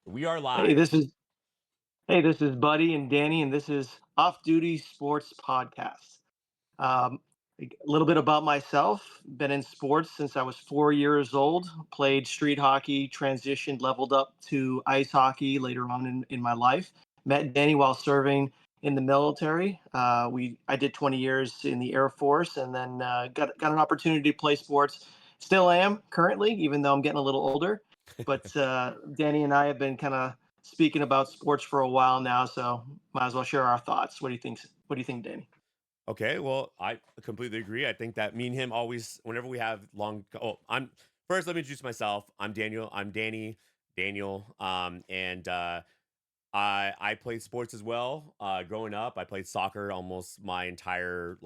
We are Hey, live. this is Buddy and Danny, and this is Off Duty Sports Podcast. A little bit about myself. Been in sports since I was 4 years old. Played street hockey, transitioned, leveled up to ice hockey later on in my life. Met Danny while serving in the military. I did 20 years in the Air Force, and then got an opportunity to play sports. Still am currently, even though I'm getting a little older. But Danny and I have been kind of speaking about sports for a while now, so might as well share our thoughts. What do you think? What do you think, Danny? Okay, well, I completely agree. I think that me and him always, whenever we have long. Oh, I'm first. Let me introduce myself. I'm Daniel. I'm Danny. Daniel. And I played sports as well. Growing up, I played soccer almost my entire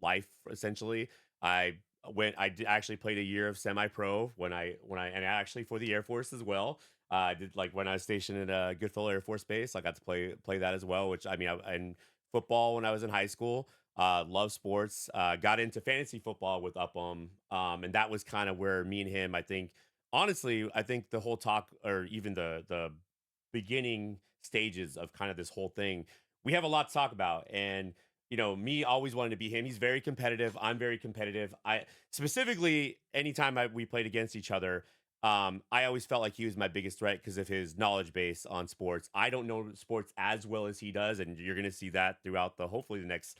life. Essentially, I actually played a year of semi-pro and actually for the Air Force as well. I did like when I was stationed at Goodfellow Air Force Base. I got to play that as well. Which I mean, and football when I was in high school. Love sports. Got into fantasy football with Upham, and that was kind of where me and him. I think honestly, I think the whole talk or even the beginning stages of kind of this whole thing, we have a lot to talk about. And, me always wanting to be him. He's very competitive. I'm very competitive. I specifically, anytime we played against each other, I always felt like he was my biggest threat because of his knowledge base on sports. I don't know sports as well as he does. And you're going to see that throughout hopefully the next,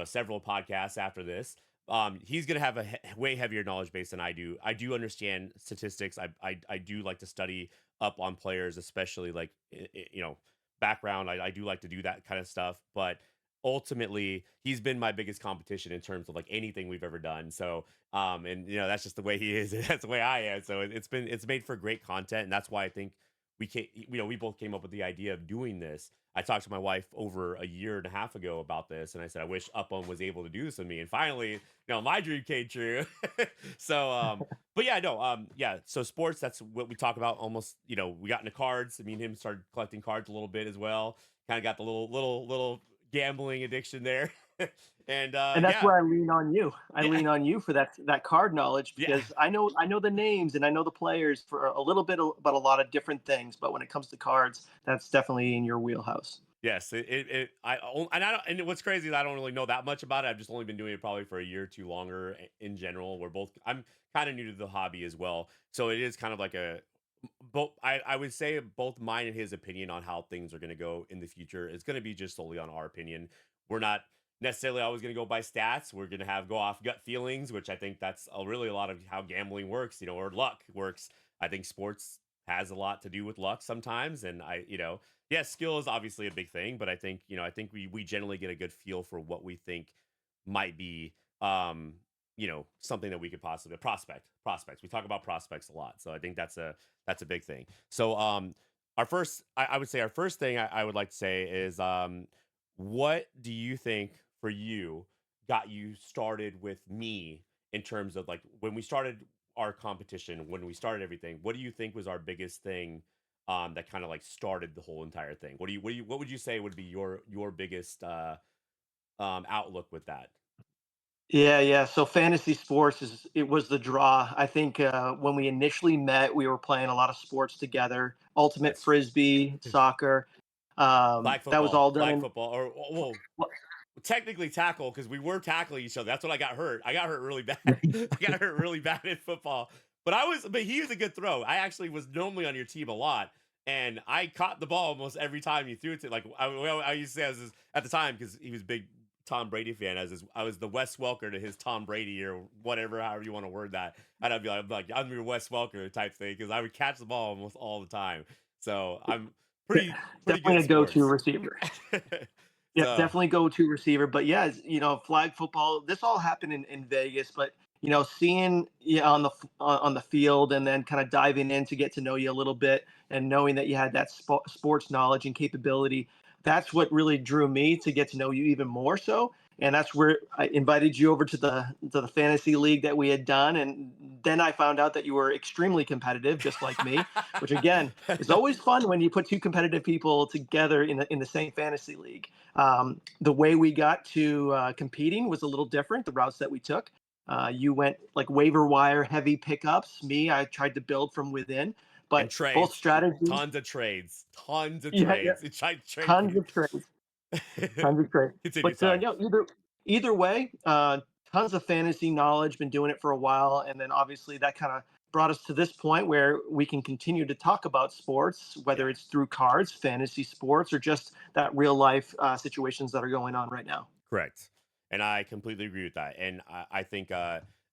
several podcasts after this. He's gonna have a way heavier knowledge base than I do. I do understand statistics. I do like to study up on players, especially background. I do like to do that kind of stuff. But ultimately, he's been my biggest competition in terms of like anything we've ever done. So, and that's just the way he is. And that's the way I am. So it's made for great content, and that's why I think we both came up with the idea of doing this. I talked to my wife over a year and a half ago about this, and I said I wish Upham was able to do this with me. And finally, my dream came true. So, but yeah, no, yeah. So sports, that's what we talk about. Almost, we got into cards. I mean, him started collecting cards a little bit as well. Kind of got the little gambling addiction there. And And that's yeah, where I lean on you. I yeah, lean on you for that card knowledge yeah. because I know the names and I know the players for a little bit about a lot of different things. But when it comes to cards, that's definitely in your wheelhouse. Yes, and I don't, and what's crazy is I don't really know that much about it. I've just only been doing it probably for a year or two longer in general. I'm kind of new to the hobby as well. So it is kind of like both I would say both mine and his opinion on how things are going to go in the future is going to be just solely on our opinion. We're not necessarily always going to go by stats. We're going to go off gut feelings, which I think that's really a lot of how gambling works, or luck works. I think sports has a lot to do with luck sometimes, and yes, skill is obviously a big thing, but I think we generally get a good feel for what we think might be something that we could possibly prospects. We talk about prospects a lot. So I think that's a big thing. So our first I would say our first thing I would like to say is what do you think for you got you started with me in terms of like when we started our competition, when we started everything, what do you think was our biggest thing that kind of like started the whole entire thing? What would you say would be your biggest outlook with that? Yeah, yeah. So fantasy sports it was the draw. I think when we initially met, we were playing a lot of sports together. Ultimate That's frisbee, soccer. That was all done flag in. football, or well, technically tackle because we were tackling each other. That's when I got hurt. I got hurt really bad. I got hurt really bad in football. But he was a good throw. I actually was normally on your team a lot, and I caught the ball almost every time you threw it to. Like I used to say, at the time because he was a big Tom Brady fan. I was the Wes Welker to his Tom Brady or whatever, however you want to word that. And I'm your Wes Welker type thing because I would catch the ball almost all the time. So I'm pretty good Definitely at a go-to sports. receiver. Yeah, So definitely go-to receiver. But yeah, flag football. This all happened in Vegas, but seeing you on the field and then kind of diving in to get to know you a little bit and knowing that you had that sports knowledge and capability. That's what really drew me to get to know you even more so. And that's where I invited you over to the fantasy league that we had done, and then I found out that you were extremely competitive, just like me. Which again is always fun when you put two competitive people together in the same fantasy league. The way we got to competing was a little different. The routes that we took, you went like waiver wire heavy pickups. Me, I tried to build from within. And But both trades, strategies, tons of trades, tons of yeah, yeah, trades. It tried to trade tons me. of trades. Tons of great. Continue. But Sorry. either way, tons of fantasy knowledge. Been doing it for a while, and then obviously that kind of brought us to this point where we can continue to talk about sports, whether Yeah. it's through cards, fantasy sports, or just that real life situations that are going on right now. Correct. And I completely agree with that. And I think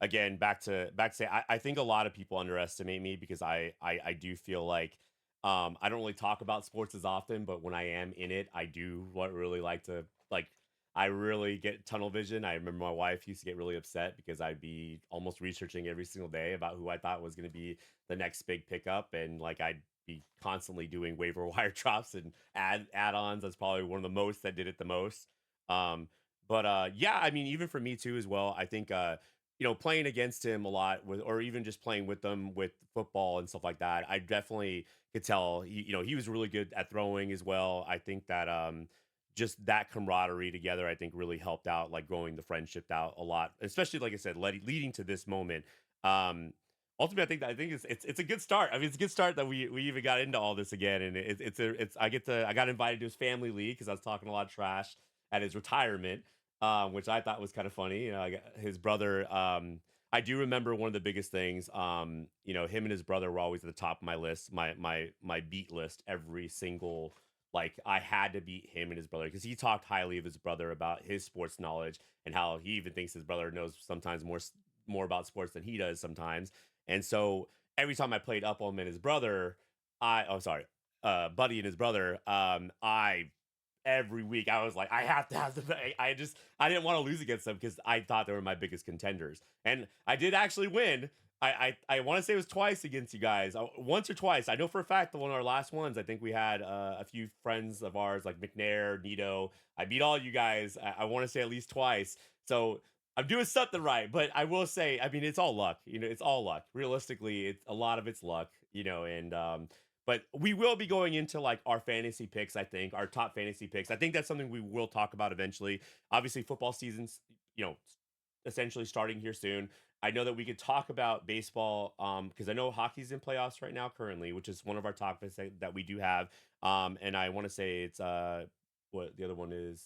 again back to say I think a lot of people underestimate me because I do feel like I don't really talk about sports as often, but when I am in it, I do what really like to like I really get tunnel vision. I remember my wife used to get really upset because I'd be almost researching every single day about who I thought was going to be the next big pickup, and like I'd be constantly doing waiver wire drops and add-ons. That's probably one of the most that did it the most. Um, but yeah, I mean, even for me too as well. I think playing against him a lot with, or even just playing with them with football and stuff like that, I definitely could tell. He was really good at throwing as well. I think that just that camaraderie together, I think really helped out, like growing the friendship out a lot, especially like I said, leading to this moment. Um, Ultimately, I think it's a good start. I mean, it's a good start that we even got into all this again, and it's I got invited to his family league because I was talking a lot of trash at his retirement, which I thought was kind of funny. His brother. I do remember one of the biggest things. Him and his brother were always at the top of my list, my beat list every single. Like I had to beat him and his brother because he talked highly of his brother about his sports knowledge and how he even thinks his brother knows sometimes more about sports than he does sometimes. And so every time I played up on him and his brother, Buddy and his brother, I every week I was like, I have to have the I didn't want to lose against them because I thought they were my biggest contenders. And I did actually win. I want to say it was twice against you guys, once or twice. I know for a fact that one of our last ones, I think we had a few friends of ours like McNair, Nito. I beat all you guys. I want to say at least twice. So I'm doing something right. But I will say, I mean, it's all luck. It's all luck. Realistically, it's a lot of it's luck. And but we will be going into like our fantasy picks, I think, our top fantasy picks. I think that's something we will talk about eventually. Obviously, football season's, essentially starting here soon. I know that we could talk about baseball because I know hockey's in playoffs right now currently, which is one of our topics that we do have. And I want to say it's what the other one is.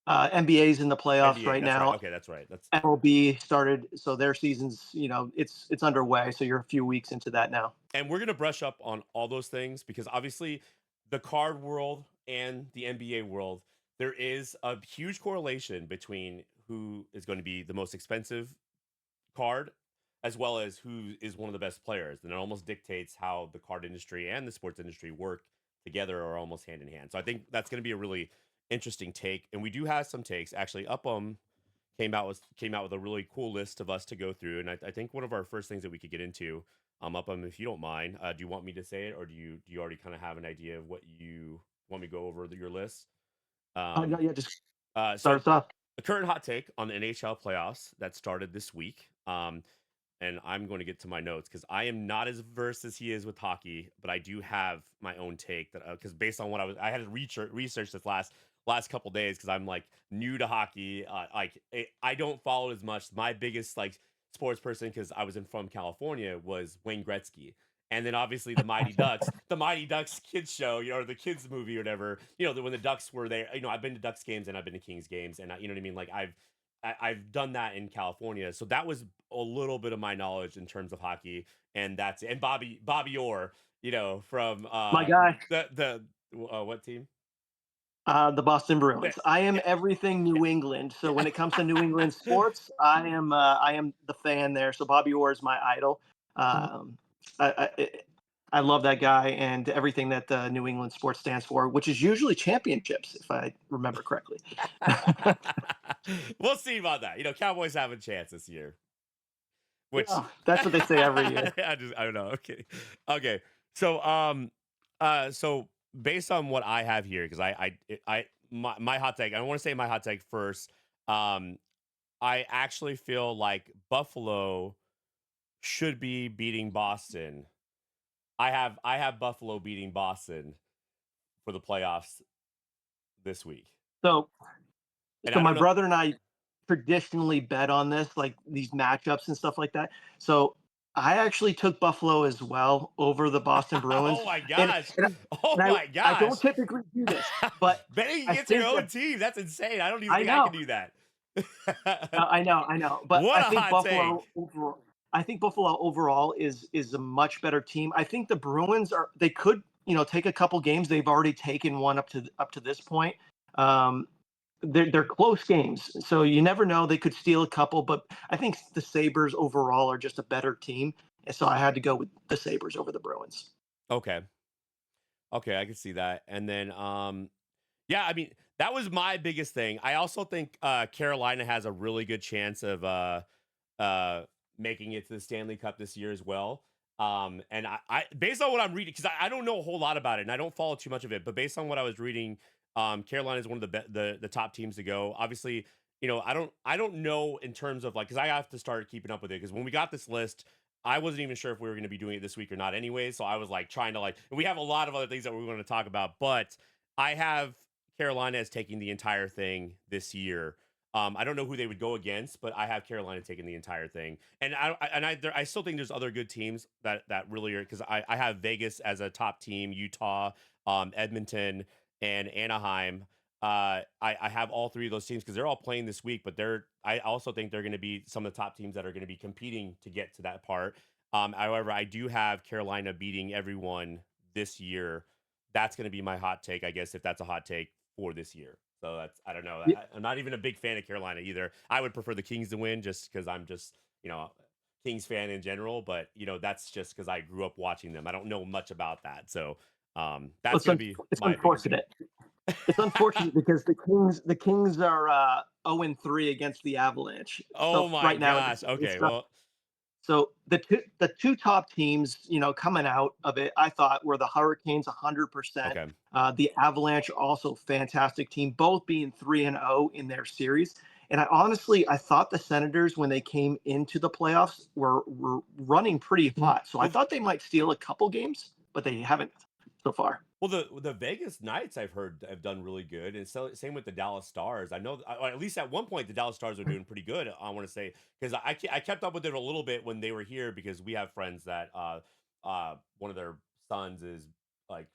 NBA's in the playoffs NBA. right That's right. now. Okay, that's right. That's MLB started, so their season's it's underway. So you're a few weeks into that now. And we're going to brush up on all those things because obviously the card world and the NBA world, there is a huge correlation between who is going to be the most expensive card as well as who is one of the best players. And it almost dictates how the card industry and the sports industry work together or almost hand in hand. So I think that's going to be a really interesting take. And we do have some takes. Actually, Upham came out with a really cool list of us to go through. And I think one of our first things that we could get into, Upham, if you don't mind, do you want me to say it, or do you already kind of have an idea of what you want me to go over your list? Yeah, Um, yeah, just start so us off. a current hot take on the NHL playoffs that started this week. And I'm going to get to my notes because I am not as versed as he is with hockey, but I do have my own take that because based on what I had to research this last couple days because I'm like new to hockey. I don't follow it as much. My biggest like sports person because I was from California was Wayne Gretzky. And then obviously the Mighty Ducks kids show, or the kids movie or whatever, when the Ducks were there, I've been to Ducks games and I've been to Kings games and you know what I mean? Like I've done that in California, so that was a little bit of my knowledge in terms of hockey, and that's and Bobby Orr, from My guy, the what team? the Boston Yeah, Bruins. I am yeah, everything New England. So when it comes to New England yeah. sports, I am the fan there. So Bobby Orr is my idol. Um, I love that guy and everything that New England sports stands for, which is usually championships, if I remember correctly. We'll see about that. Cowboys have a chance this year, which Yeah, that's what they say every year. I don't know. Okay, okay. So based on what I have here, because my hot take, I want to say my hot take first. Um, I actually feel like Buffalo should be beating Boston. I have Buffalo beating Boston for the playoffs this week. So And so I my don't know. brother and I traditionally bet on this, like these matchups and stuff like that. So I actually took Buffalo as well over the Boston Bruins, Oh my and gosh. and Oh and my I don't gosh. typically do this, but Betting I against your think own that team. That's insane. I don't even I think I can know, do that. I know, but What a hot take. I think Buffalo overall is a much better team. I think the Bruins are they could take a couple games. They've already taken one up to this point. Um, they're close games, so you never know. They could steal a couple, but I think the Sabres overall are just a better team, and so I had to go with the Sabres over the Bruins. Okay. Okay, I can see that. And then yeah, I mean, that was my biggest thing. I also think Carolina has a really good chance of uh making it to the Stanley Cup this year as well. And I based on what I'm reading, because I don't know a whole lot about it and I don't follow too much of it, but based on what I was reading, Carolina is one of the top teams to go. Obviously, I don't know in terms of like because I have to start keeping up with it because when we got this list, I wasn't even sure if we were going to be doing it this week or not anyway. So I was like trying to like, and we have a lot of other things that we're going to talk about, but I have Carolina as taking the entire thing this year. I don't know who they would go against, but I have Carolina taking the entire thing, and I still think there's other good teams that really are because I have Vegas as a top team, Utah, Edmonton, and Anaheim. I have all three of those teams because they're all playing this week, but I also think they're going to be some of the top teams that are going to be competing to get to that part. However, I do have Carolina beating everyone this year. That's going to be my hot take, I guess, if that's a hot take for this year. So that's I don't know. I'm not even a big fan of Carolina either. I would prefer the Kings to win just because I'm just Kings fan in general. But that's just because I grew up watching them. I don't know much about that, so that's It's going to be it's my biggest thing. unfortunate. It's unfortunate because the Kings are 0-3 against the Avalanche. Oh So my right now gosh. it's Okay. Well. so the two top teams, coming out of it, I thought were the Hurricanes 100%. Okay. The Avalanche also fantastic team, both being 3-0 in their series. And I thought the Senators when they came into the playoffs were running pretty hot. So I Well, thought they might steal a couple games, but they haven't so far. Well, the Vegas Knights I've heard have done really good, and so same with the Dallas Stars. I know, or at least at one point, the Dallas Stars are doing pretty good. I want to say because I kept up with it a little bit when they were here because we have friends that one of their sons is like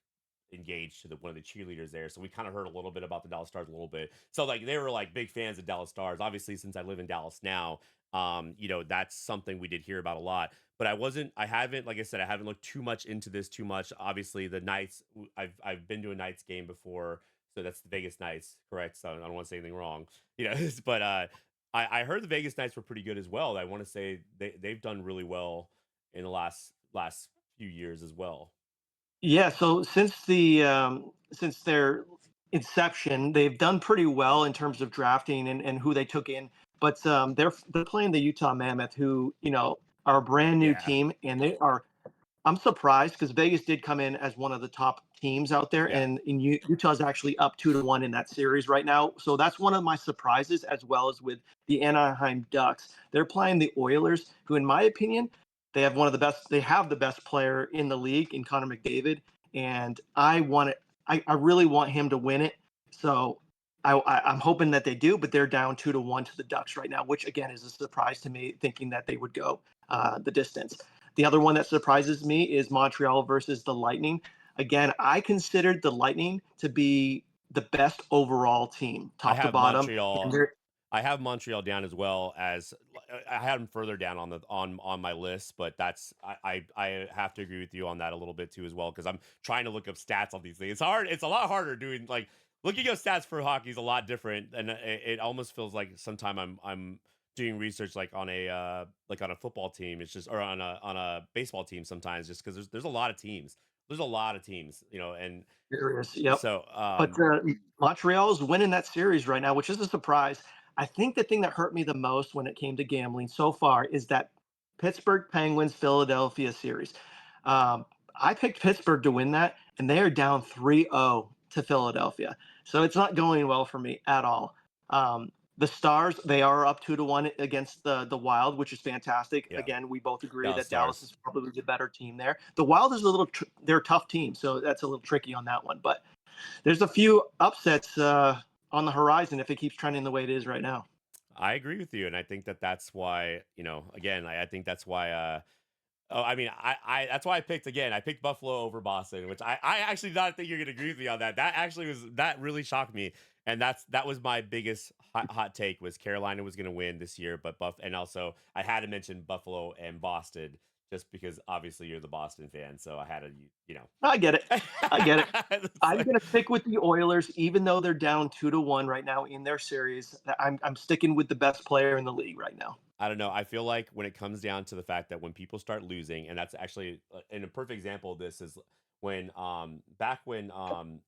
engaged to one of the cheerleaders there, so we kind of heard a little bit about the Dallas Stars a little bit. So like they were like big fans of Dallas Stars. Obviously, since I live in Dallas now, that's something we did hear about a lot, but I haven't, like I said, I haven't looked too much into this too much. Obviously, the Knights, I've been to a Knights game before, so that's the Vegas Knights, correct? So I don't want to say anything wrong, but I heard the Vegas Knights were pretty good as well. I want to say they've done really well in the last few years as well. Yeah, so since their inception, they've done pretty well in terms of drafting and who they took in. But they're playing the Utah Mammoth, who are a brand new Yeah, team, and they are. I'm surprised because Vegas did come in as one of the top teams out there, yeah. and Utah's actually up 2-1 in that series right now. So that's one of my surprises, as well as with the Anaheim Ducks. They're playing the Oilers, who, in my opinion, they have one of the best. They have the best player in the league in Connor McDavid, and I want it. I really want him to win it. So I'm hoping that they do, but they're down 2-1 to the Ducks right now, which again is a surprise to me, thinking that they would go the distance. The other one that surprises me is Montreal versus the Lightning. Again, I considered the Lightning to be the best overall team, I top to have bottom, and Montreal. they're I have Montreal down as well as I had them further down on my list, but that's I have to agree with you on that a little bit too as well because I'm trying to look up stats on these things. It's hard. It's a lot harder doing like looking up stats for hockey is a lot different, and it almost feels like sometime I'm doing research like on a football team. It's just or on a baseball team sometimes just because there's a lot of teams. There's a lot of teams, and serious. Yep. so But Montreal is winning that series right now, which is a surprise. I think the thing that hurt me the most when it came to gambling so far is that Pittsburgh Penguins Philadelphia series. Um, I picked Pittsburgh to win that, and they are down 3-0 to Philadelphia. So it's not going well for me at all. The Stars, they are up 2-1 against the Wild, which is fantastic. yeah, Again, we both agree Dallas that Dallas Stars. is probably the better team there. The Wild is they're a tough team, so that's a little tricky on that one. But there's a few upsets on the horizon if it keeps trending the way it is right now. I agree with you, and I think that's why again, I think that's why. Oh, I mean, I that's why I picked again. I picked Buffalo over Boston, which I actually not think you're gonna agree with me on that. That actually was that really shocked me, and that was my biggest hot take was Carolina was gonna win this year, but and also I had to mention Buffalo and Boston just because obviously you're the Boston fan, so I had to you know. I get it. I get it. It's I'm like, gonna stick with the Oilers, even though they're down 2-1 right now in their series. I'm sticking with the best player in the league right now. I don't know. I feel like when it comes down to the fact that when people start losing, and that's actually and a perfect example of this is when back when and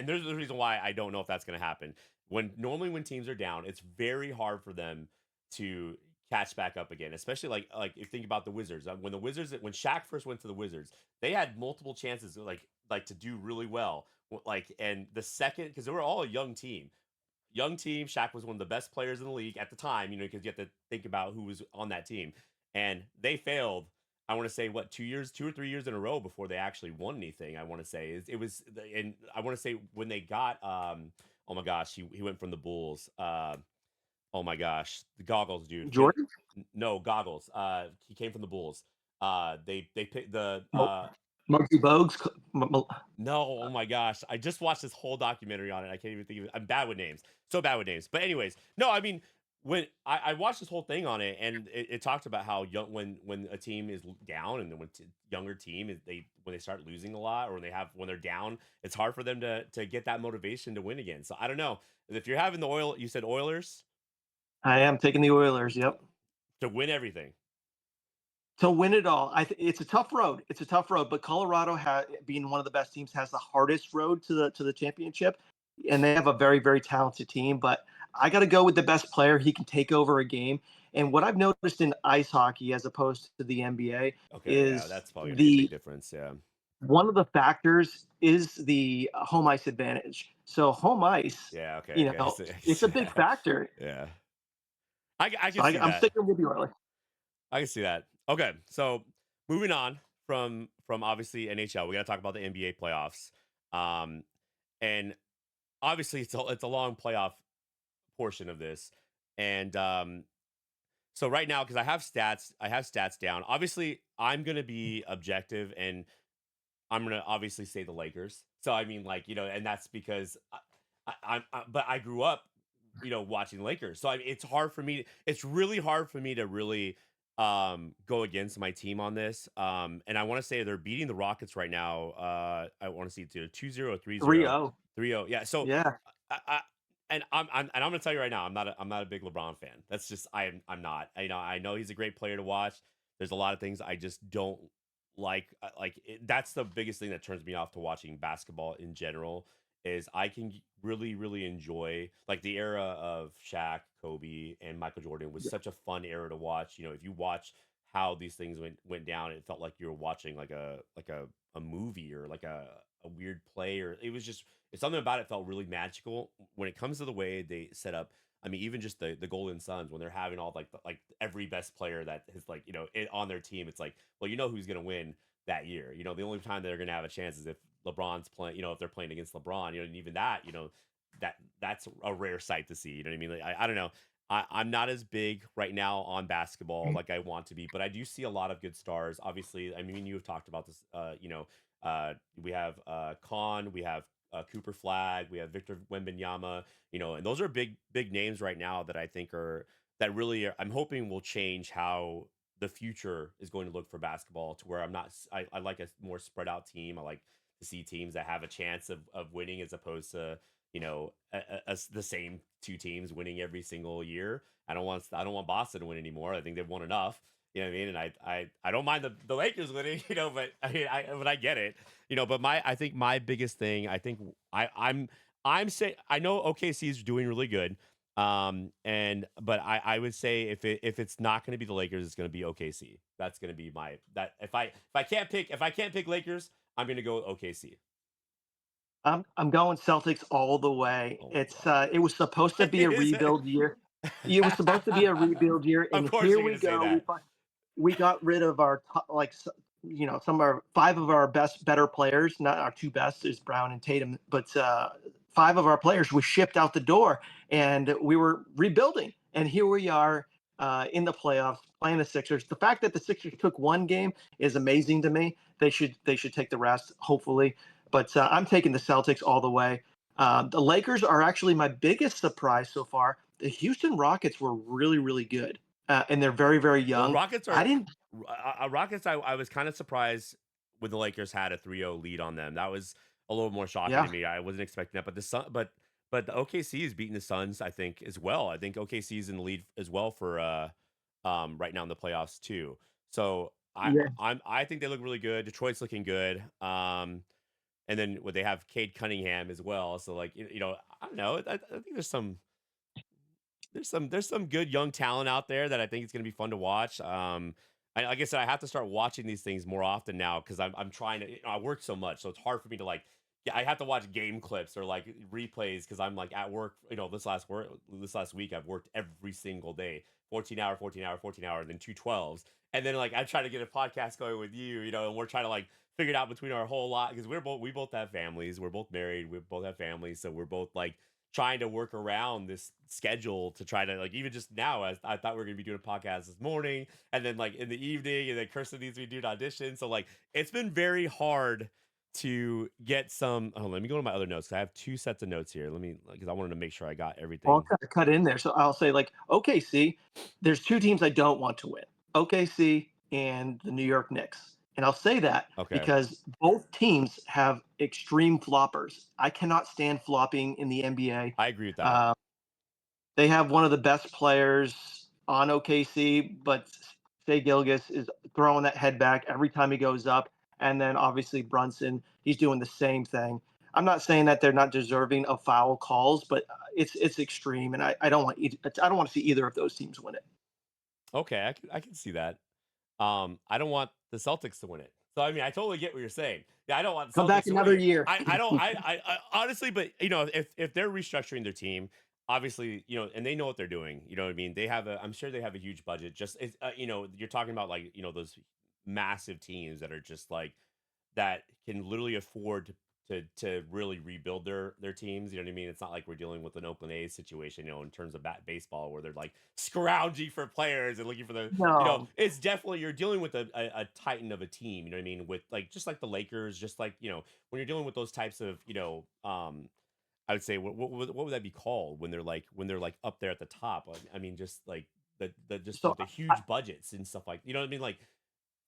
there's the reason why I don't know if that's going to happen. When normally when teams are down, it's very hard for them to catch back up again. Especially like if you think about the Wizards. When the Wizards when Shaq first went to the Wizards, they had multiple chances like to do really well. Like and the second because they were all a young team. Shaq was one of the best players in the league at the time, because you have to think about who was on that team. And they failed, I want to say, what, 2 years, 2 or 3 years in a row before they actually won anything. I want to say and I want to say when they got, oh my gosh, he went from the Bulls. Oh my gosh, the goggles, dude. Jordan, No goggles. He came from the Bulls. They picked the, Mo- Muggsy Bogues, no, oh my gosh. I just watched this whole documentary on it. I can't even think of it. I'm bad with names. So bad with names. But anyways, no, I mean, when I watched this whole thing on it, and it talked about how young when a team is down, and then when younger team is when they start losing a lot, or when they're down, it's hard for them to get that motivation to win again. So I don't know if you're having you said Oilers I am taking the Oilers. Yep. to win everything. To win it all, it's a tough road. It's a tough road, but Colorado, being one of the best teams, has the hardest road to the championship, and they have a very very talented team. But I got to go with the best player. He can take over a game. And what I've noticed in ice hockey, as opposed to the NBA, Okay, yeah, is that's probably gonna be a big the difference. Yeah. one of the factors is the home ice advantage. So home ice, Yeah. Okay. Okay. I it's see a big that. factor. Yeah. I So can see I'm that. sticking with the Oilers. I can see that. Okay, so moving on from obviously NHL, we got to talk about the NBA playoffs. And obviously it's a long playoff portion of this, and so right now because I have stats down. Obviously, I'm gonna be objective, and I'm gonna obviously say the Lakers. So I mean, like and that's because but I grew up, watching Lakers. So it's hard for me. It's really hard for me to really go against my team on this. And I want to say they're beating the Rockets right now. I want to see it's either 2-0 or 3-0. 3-0. 3-0. Yeah. So Yeah. I and I'm gonna tell you right now, I'm not a big LeBron fan. That's just I'm not. I know he's a great player to watch. There's a lot of things I just don't that's the biggest thing that turns me off to watching basketball in general is I can really really enjoy like the era of Shaq, Kobe, and Michael Jordan was such a fun era to watch. If you watch how these things went down, it felt like you were watching like a movie or like a weird play, or it's something about it felt really magical when it comes to the way they set up. I mean, even just the Golden Suns when they're having all like every best player that is on their team. It's like, well, who's gonna win that year. The only time they're gonna have a chance is if LeBron's playing. If they're playing against LeBron. And even that, that's a rare sight to see. You know what I mean? Like, I don't know. I'm not as big right now on basketball like I want to be, but I do see a lot of good stars. Obviously, I mean, you have talked about this. We have Khan, we have Cooper Flag, we have Victor Wembanyama, and those are big names right now that I think I'm hoping will change how the future is going to look for basketball to where I like a more spread out team. I like to see teams that have a chance of winning as opposed to the same two teams winning every single year. I don't want Boston to win anymore. I think they've won enough. You know what I mean? And I don't mind the Lakers winning, but I get it. But I think my biggest thing, I think I'm saying I know OKC is doing really good. But I would say if it's not going to be the Lakers, it's going to be OKC. That's going to be my that if I can't pick Lakers, I'm going to go OKC. I'm going Celtics all the way. Oh my god. It was supposed to be a Is it? rebuild year. It was supposed to be a rebuild year, Of and course here you're we going to say go. that. We got rid of our some of our five of our better players. Not our two best is Brown and Tatum, but five of our players we shipped out the door, and we were rebuilding. And here we are. in the playoffs, playing the Sixers. The fact that the Sixers took one game is amazing to me. They should take the rest, hopefully. But I'm taking the Celtics all the way. The Lakers are actually my biggest surprise so far. The Houston Rockets were really, really good, and they're very, very Well, young. Rockets I are didn't. Rockets. I was kind of surprised when the Lakers had a 3-0 lead on them. That was a little more shocking to Yeah, me. I wasn't expecting that. But the Sun, but the OKC is beating the Suns, I think, as well. I think OKC is in the lead as well for right now in the playoffs too. So yeah. I think they look really good. Detroit's looking good. And then what they have Cade Cunningham as well. So like I don't know. I think there's some good young talent out there that I think it's gonna be fun to watch. Like I said, I have to start watching these things more often now because I'm trying to. I work so much, so it's hard for me to like. Yeah, I have to watch game clips or like replays because I'm like at work. This last week I've worked every single day, 14 hour, 14 hour, 14 hour, and then 2 12s, and then like I try to get a podcast going with you, and we're trying to like figure it out between our whole lot because we both have families, we're both married, we both have families, so we're both like trying to work around this schedule to try to like even just now as I thought we were gonna be doing a podcast this morning and then like in the evening and then Kirsten needs me to do an audition. So like it's been very hard to get some let me go to my other notes 'cause I have two sets of notes here. Let me because I wanted to make sure I got Well, I'll everything. kind of cut in there. So I'll say, like, OKC, there's two teams I don't want to win, OKC and the New York Knicks. And I'll say that Okay. because both teams have extreme floppers. I cannot stand flopping in the NBA. I agree with that. Uh, they have one of the best players on OKC, but Shea Gilgis is throwing that head back every time he goes up. And then obviously Brunson, he's doing the same thing. I'm not saying that they're not deserving of foul calls, but it's extreme, and I don't want I don't want to see either of those teams win it. Okay, I can see that. I don't want the Celtics to win it. So I mean, I totally get what you're saying. Yeah, I don't want the Come back Celtics to win another it. year. I don't. I honestly, but if they're restructuring their team, obviously, and they know what they're doing. You know what I mean? They have a. I'm sure they have a huge budget. Just you're talking about like those massive teams that are just like that can literally afford to really rebuild their teams. You know what I mean? It's not like we're dealing with an Oakland A's situation, in terms of baseball where they're like scrounging for players and looking for No, it's definitely you're dealing with a titan of a team. You know what I mean? With like just like the Lakers, just like when you're dealing with those types of I would say what would that be called when they're like up there at the top? I mean, just like the just so with the huge budgets and stuff like you know what I mean? Like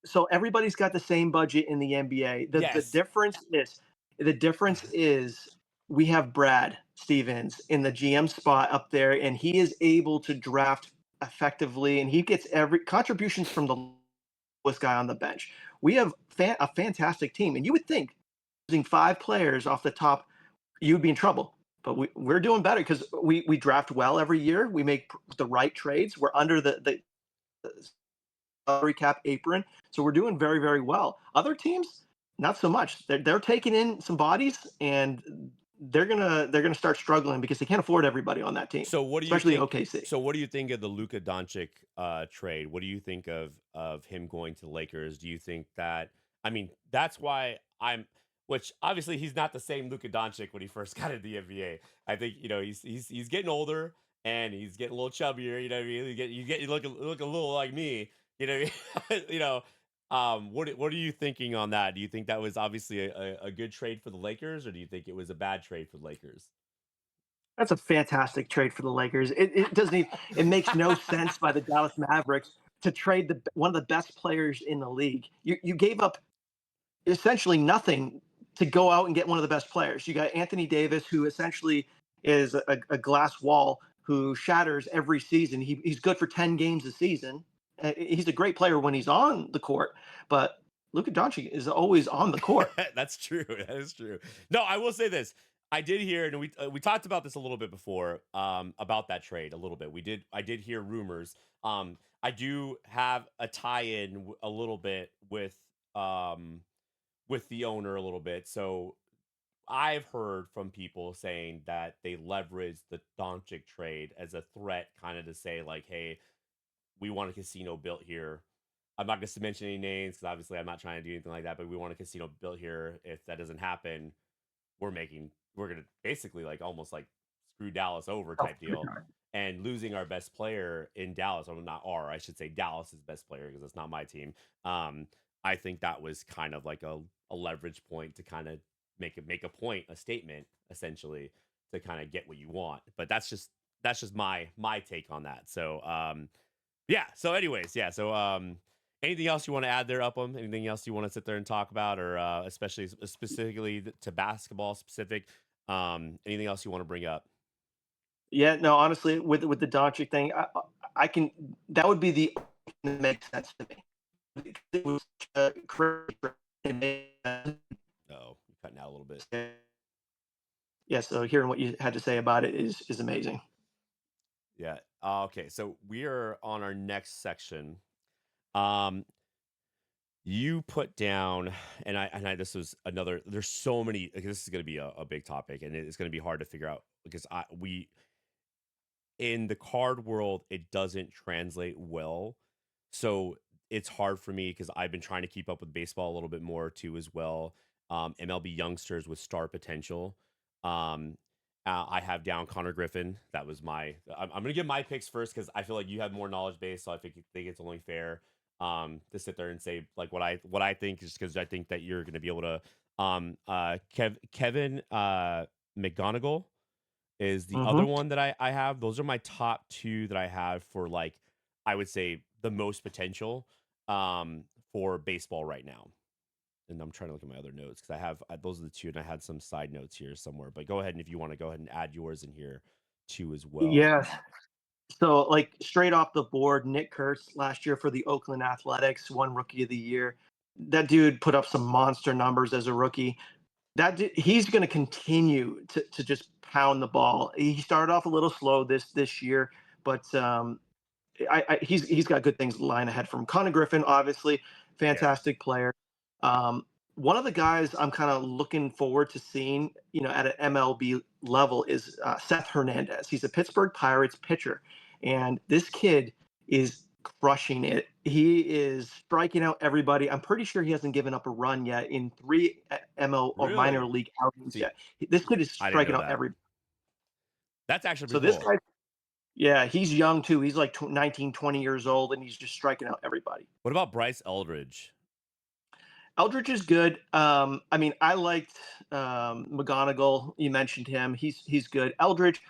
so everybody's got the same budget in the NBA. yes, The difference is we have Brad Stevens in the GM spot up there, and he is able to draft effectively, and he gets every contributions from the lowest guy on the bench. We have a fantastic team, and you would think losing 5 players off the top, you'd be in trouble. But we're doing better because we draft well every year. We make the right trades. We're under the salary cap apron. So we're doing very, very well. Other teams, not so much. They're taking in some bodies, and they're gonna start struggling because they can't afford everybody on that team, So what do you especially think? OKC. So what do you think of the Luka Doncic trade? What do you think of him going to the Lakers? Do you think that? I mean, that's why I'm. Which obviously he's not the same Luka Doncic when he first got into the NBA. I think he's getting older and he's getting a little chubbier. You know what I mean? You look a little like me. You know what I mean? What are you thinking on that? Do you think that was obviously a good trade for the Lakers, or do you think it was a bad trade for the Lakers? That's a fantastic trade for the Lakers. It doesn't even, it makes no sense by the Dallas Mavericks to trade one of the best players in the league. You gave up essentially nothing to go out and get one of the best players. You got Anthony Davis, who essentially is a glass wall who shatters every season. He's good for 10 games a season. He's a great player when he's on the court, but Luka Doncic is always on the court. That's true. That is true. No, I will say this. I did hear, and we talked about this a little bit before, about that trade a little bit. I did hear rumors. I do have a tie-in a little bit with the owner a little bit. So I've heard from people saying that they leveraged the Doncic trade as a threat, kind of to say like, "Hey, we want a casino built here." I'm not going to mention any names because obviously I'm not trying to do anything like that. But we want a casino built here. If that doesn't happen, we're gonna basically like almost like screw Dallas over type deal. and losing our best player in Dallas, or not our, I should say Dallas's best player because it's not my team. Um, I think that was kind of like a leverage point to kind of make a point, a statement, essentially, to kind of get what you want. But that's just my take on that. So yeah. So anyways, yeah. So anything else you want to add there, Upham? Anything else you want to sit there and talk about, or especially specifically to basketball specific? Anything else you want to bring up? Yeah, no, honestly, with the Doncic thing, I can that would be the only thing that makes sense to me. It was crazy. It made sense. Oh, you're cutting out a little bit. Yeah, so hearing what you had to say about it is amazing. Yeah. Okay. So we are on our next section. Um, you put down, and I this was another. There's so many. Like, this is going to be a big topic, and it's going to be hard to figure out because we in the card world it doesn't translate well, so it's hard for me because I've been trying to keep up with baseball a little bit more too as well. MLB youngsters with star potential. Um, I have down Connor Griffin. That was my. I'm gonna give my picks first because I feel like you have more knowledge base, so think it's only fair to sit there and say like what I think, just because I think that you're gonna be able to. Kevin McGonigal is the other Hmm. one that I have. Those are my top 2 that I have for, like, I would say the most potential, for baseball right now. And I'm trying to look at my other notes because I have those are the 2, and I had some side notes here somewhere. But go ahead, and if you want to go ahead and add yours in here too as well. Yeah. So, like, straight off the board, Nick Kurtz last year for the Oakland Athletics won Rookie of the Year. That dude put up some monster numbers as a rookie. He's going to continue to just pound the ball. He started off a little slow this year, but he's got good things lying ahead from Connor Griffin, obviously, Yeah. fantastic player. One of the guys I'm kind of looking forward to seeing, at an MLB level is Seth Hernandez. He's a Pittsburgh Pirates pitcher, and this kid is crushing it. He is striking out everybody. I'm pretty sure he hasn't given up a run yet in 3 ML or minor Really? league outings See, yet. This kid is I didn't striking know out that. everybody. That's actually So pretty this cool. guy, yeah, he's young too. He's like 19, 20 years old, and he's just striking out everybody. What about Bryce Eldridge? Eldridge is good. I mean, I liked McGonigal. You mentioned him. He's good. Eldridge,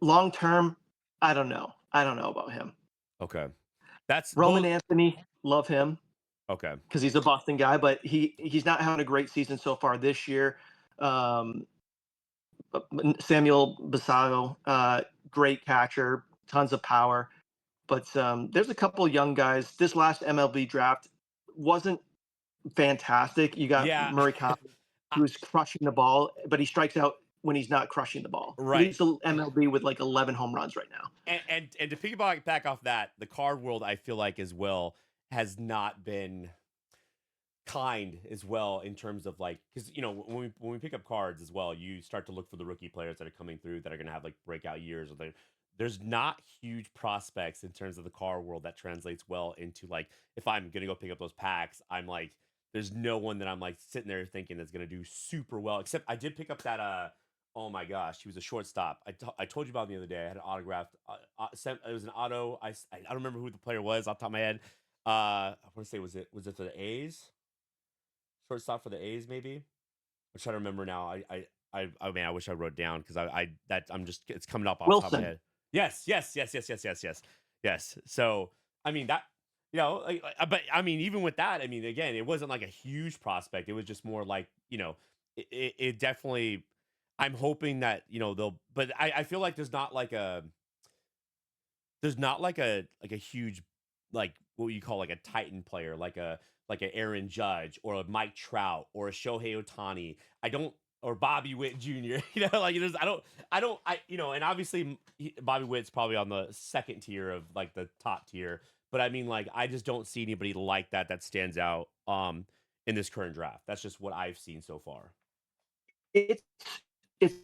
long term, I don't know. I don't know about him. Okay. That's Roman those. Anthony, love him Okay. because he's a Boston guy, but he's not having a great season so far this year. Um, Samuel Basago, great catcher, tons of power. But there's a couple young guys. This last MLB draft wasn't fantastic. You got Yeah. Murray Connolly, I- who's crushing the ball, but he strikes out when he's not crushing the ball. right. Leads the MLB with like 11 home runs right now. And to piggyback back off that, the card world I feel like as well has not been kind as well in terms of like, because when we pick up cards as well, you start to look for the rookie players that are coming through that are going to have like breakout years, or there's not huge prospects in terms of the card world that translates well into, like, if I'm gonna go pick up those packs, I'm like, there's no one that I'm like sitting there thinking that's gonna do super well, except I did pick up that oh my gosh, he was a shortstop. I told you about him the other day. I had an autographed it was an auto. I don't remember who the player was off the top of my head. I want to say, was it the A's? Shortstop for the A's, maybe. I'm trying to remember now. I mean, I wish I wrote it down because I'm just, it's coming up off the top of my Wilson. head. Yes, yes, yes, yes, yes, yes, yes, yes. So I mean that, but I mean, even with that, I mean, again, it wasn't like a huge prospect. It was just more like, it definitely. I'm hoping that they'll, but I feel like there's not like a huge, like, what you call like a Titan player, like a Aaron Judge or a Mike Trout or a Shohei Otani. I don't, or Bobby Witt Jr. Like, and obviously Bobby Witt's probably on the second tier of like the top tier. But I mean, like, I just don't see anybody like that stands out in this current draft. That's just what I've seen so far. It's it's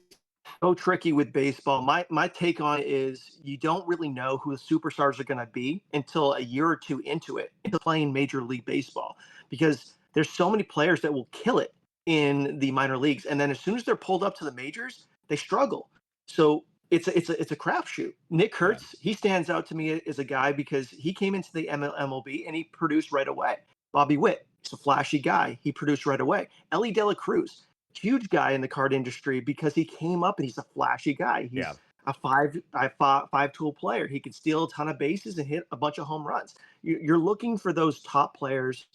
so tricky with baseball. My take on it is you don't really know who the superstars are going to be until a year or two into playing Major League Baseball, because there's so many players that will kill it in the minor leagues, and then as soon as they're pulled up to the majors, they struggle. So it's a crapshoot. Nick Yeah. Kurtz, he stands out to me as a guy because he came into the MLB and he produced right away. Bobby Witt, he's a flashy guy. He produced right away. Ellie De La Cruz, huge guy in the card industry because he came up and he's a flashy guy. Yeah. He's five tool player. He can steal a ton of bases and hit a bunch of home runs. You're looking for those top players,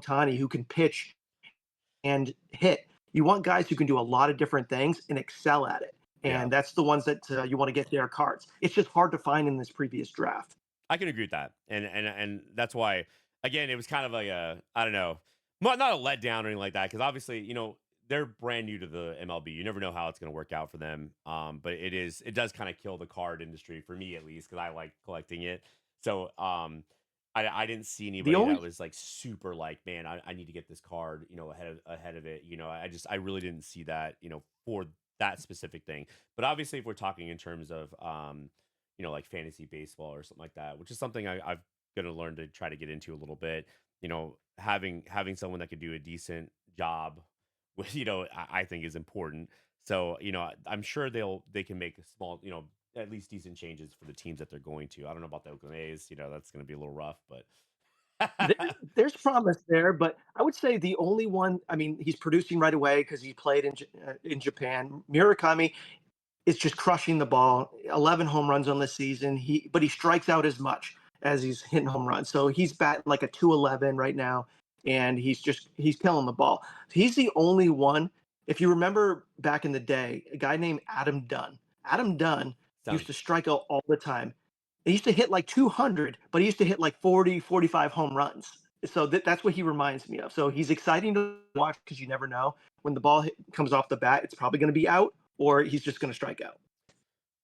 Tani, who can pitch and hit. You want guys who can do a lot of different things and excel at it. Yeah. And that's the ones that you want to get their cards. It's just hard to find in this previous draft. I can agree with that, and that's why again it was kind of like a I don't know, not a letdown or anything like that because obviously they're brand new to the MLB. You never know how it's going to work out for them. But it does kind of kill the card industry for me at least because I like collecting it. So I didn't see The anybody that only was like super like man I need to get this card ahead of it. I really didn't see that for that specific thing. But obviously if we're talking in terms of like fantasy baseball or something like that, which is something I've gonna learn to try to get into a little bit. Having someone that could do a decent job with, I think is important. So, I'm sure they can make a small, at least decent changes for the teams that they're going to. I don't know about the Oakland A's, that's gonna be a little rough, but there's promise there, but I would say the only one. I mean, he's producing right away because he played in Japan. Murakami is just crushing the ball. 11 home runs on the season. But he strikes out as much as he's hitting home runs. So he's batting like a 211 right now, and he's killing the ball. He's the only one. If you remember back in the day, a guy named Adam Dunn. Adam Dunn used sounds to strike out all the time. He used to hit like 200, but he used to hit like 40, 45 home runs. So that's what he reminds me of. So he's exciting to watch because you never know when the ball comes off the bat, it's probably going to be out or he's just going to strike out.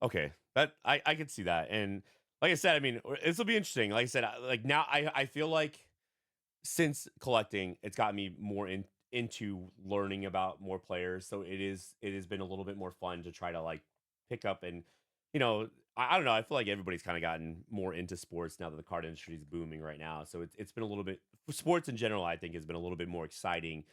okay. That I could see that, and like I said, I mean, this will be interesting. Like I said, like now I feel like since collecting, it's got me more into learning about more players. So it has been a little bit more fun to try to like pick up and I don't know. I feel like everybody's kind of gotten more into sports now that the card industry is booming right now. So it's been a little bit sports in general. I think has been a little bit more exciting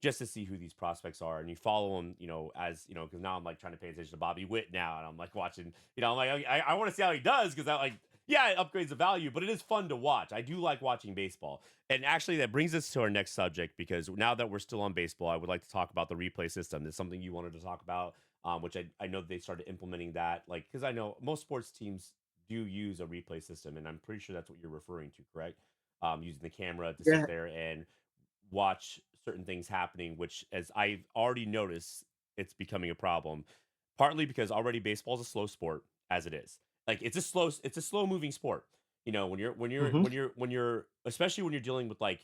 just to see who these prospects are and you follow them. As because now I'm like trying to pay attention to Bobby Witt now and I'm like watching. I'm like I want to see how he does because I like yeah, it upgrades the value, but it is fun to watch. I do like watching baseball. And actually, that brings us to our next subject because now that we're still on baseball, I would like to talk about the replay system. There's something you wanted to talk about, which I know they started implementing that. Like, because I know most sports teams do use a replay system, and I'm pretty sure that's what you're referring to, correct? Using the camera to sit Yeah. there and watch certain things happening, which, as I've already noticed, it's becoming a problem. Partly because already baseball is a slow sport as it is. Like it's a slow moving sport. Hmm. When you're especially when you're dealing with like